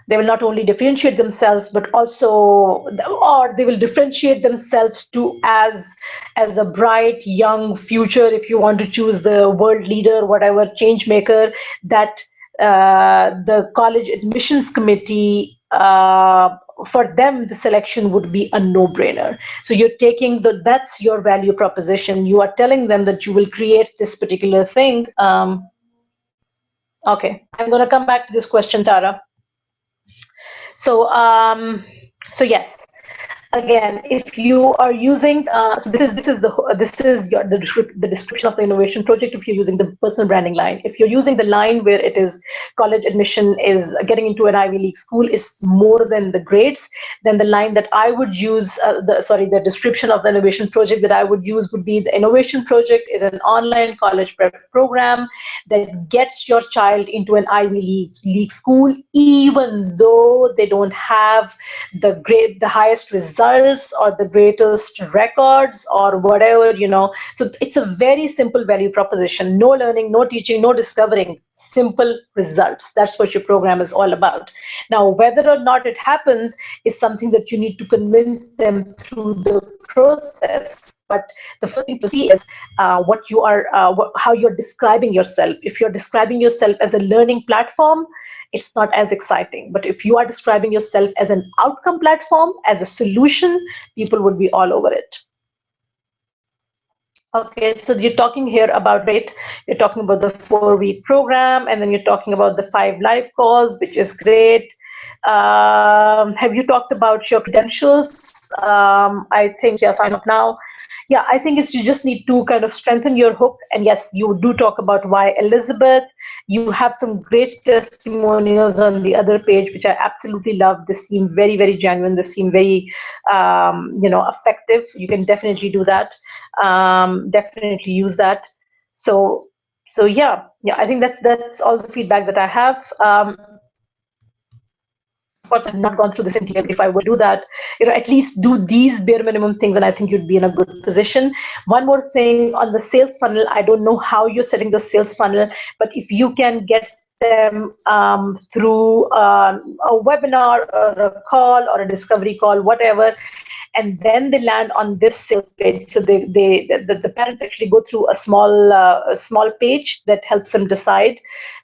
not only differentiate themselves, but also, or they will differentiate themselves to as a bright young future, if you want to choose the world leader, whatever change maker, that the college admissions committee, for them, the selection would be a no-brainer. So you're taking that's your value proposition. You are telling them that you will create this particular thing. Okay, I'm going to come back to this question, Tara. So yes, again, if you are using so this is the description of the innovation project. If you're using the personal branding line, if you're using the line where it is college admission is getting into an Ivy League school is more than the grades, then the line that I would use, the description of the innovation project that I would use would be: the innovation project is an online college prep program that gets your child into an Ivy League school, even though they don't have the highest results or the greatest records or whatever, So it's a very simple value proposition. No learning, no teaching, no discovering, simple results. That's what your program is all about. Now, whether or not it happens is something that you need to convince them through the process. But the first thing to see is what you are, how you're describing yourself. If you're describing yourself as a learning platform, it's not as exciting. But if you are describing yourself as an outcome platform, as a solution, people would be all over it. Okay, so you're talking here about it. You're talking about the 4-week program, and then you're talking about the 5 live calls, which is great. Have you talked about your credentials? I think, yeah, sign up now. Yeah, I think it's you just need to kind of strengthen your hook. And yes, you do talk about why Elizabeth. You have some great testimonials on the other page, which I absolutely love. They seem very, very genuine. They seem very, effective. You can definitely do that. Definitely use that. So, yeah, I think that's all the feedback that I have. Of course, I've not gone through this in detail. If I were to do that, at least do these bare minimum things, and I think you'd be in a good position. One more thing on the sales funnel, I don't know how you're setting the sales funnel, but if you can get them through a webinar or a call or a discovery call, whatever, and then they land on this sales page. So the parents actually go through a small page that helps them decide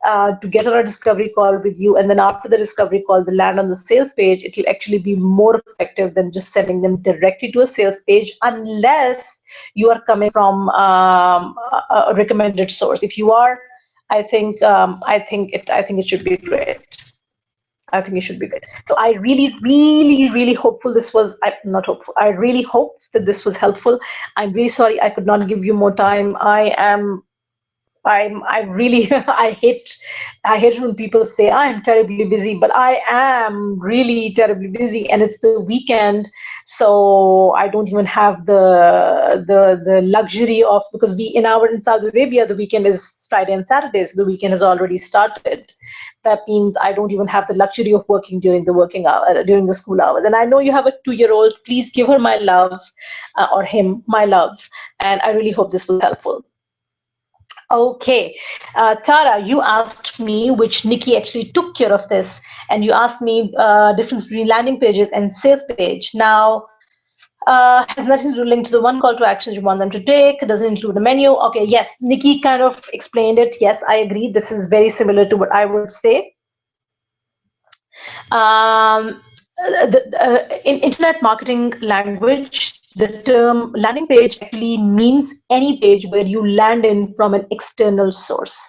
to get on a discovery call with you, and then after the discovery call, they land on the sales page. It will actually be more effective than just sending them directly to a sales page, unless you are coming from a recommended source. If you are, I think it should be great. I think it should be good. So I really, really, really hopeful this was, not hopeful, I really hope that this was helpful. I'm really sorry I could not give you more time. I really, I hate when people say I'm terribly busy, but I am really terribly busy, and it's the weekend, so I don't even have the luxury of, because in Saudi Arabia, the weekend is Friday and Saturdays. The weekend has already started. That means I don't even have the luxury of working during the working hour, during the school hours. And I know you have a 2-year-old. Please give her my love, or him my love, and I really hope this was helpful. Okay, Tara, you asked me, which Nikki actually took care of this, and you asked me difference between landing pages and sales page. Now, has nothing to link to the one call to action you want them to take. It doesn't include a menu. Okay, yes, Nikki kind of explained it. Yes, I agree. This is very similar to what I would say. In internet marketing language, the term landing page actually means any page where you land in from an external source.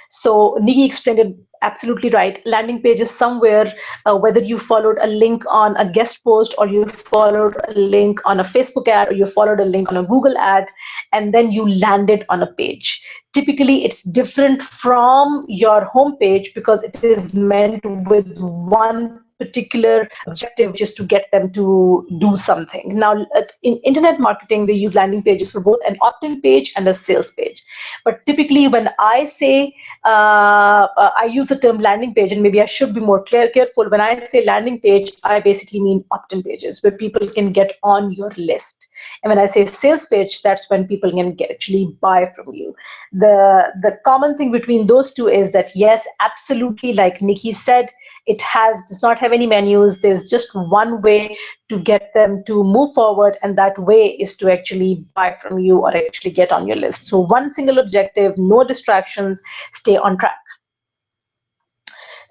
So Nikki explained it absolutely right. Landing page is somewhere, whether you followed a link on a guest post, or you followed a link on a Facebook ad, or you followed a link on a Google ad, and then you landed on a page. Typically, it's different from your home page because it is meant with one particular objective, which is to get them to do something. Now, in internet marketing, they use landing pages for both an opt-in page and a sales page. But typically, when I say I use the term landing page, and maybe I should be more careful. When I say landing page, I basically mean opt-in pages where people can get on your list. And when I say sales page, that's when people can actually buy from you. The common thing between those two is that, yes, absolutely, like Nikki said, it does not have any menus. There's just one way to get them to move forward, and that way is to actually buy from you or actually get on your list. So one single objective, no distractions, stay on track.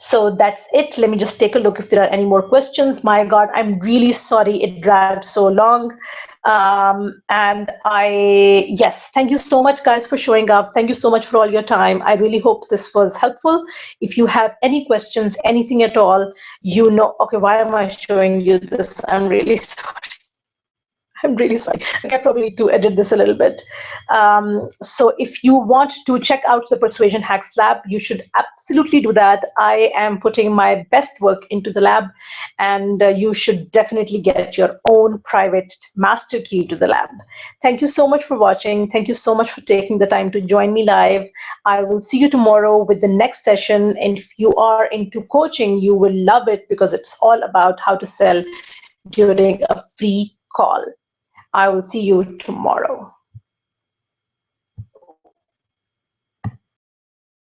So that's it. Let me just take a look if there are any more questions. My God, I'm really sorry it dragged so long. Yes, thank you so much, guys, for showing up. Thank you so much for all your time. I really hope this was helpful. If you have any questions, anything at all, okay, why am I showing you this? I'm really sorry. I'm really sorry. I probably need to edit this a little bit. So if you want to check out the Persuasion Hacks Lab, you should absolutely do that. I am putting my best work into the lab, and you should definitely get your own private master key to the lab. Thank you so much for watching. Thank you so much for taking the time to join me live. I will see you tomorrow with the next session. And if you are into coaching, you will love it because it's all about how to sell during a free call. I will see you tomorrow.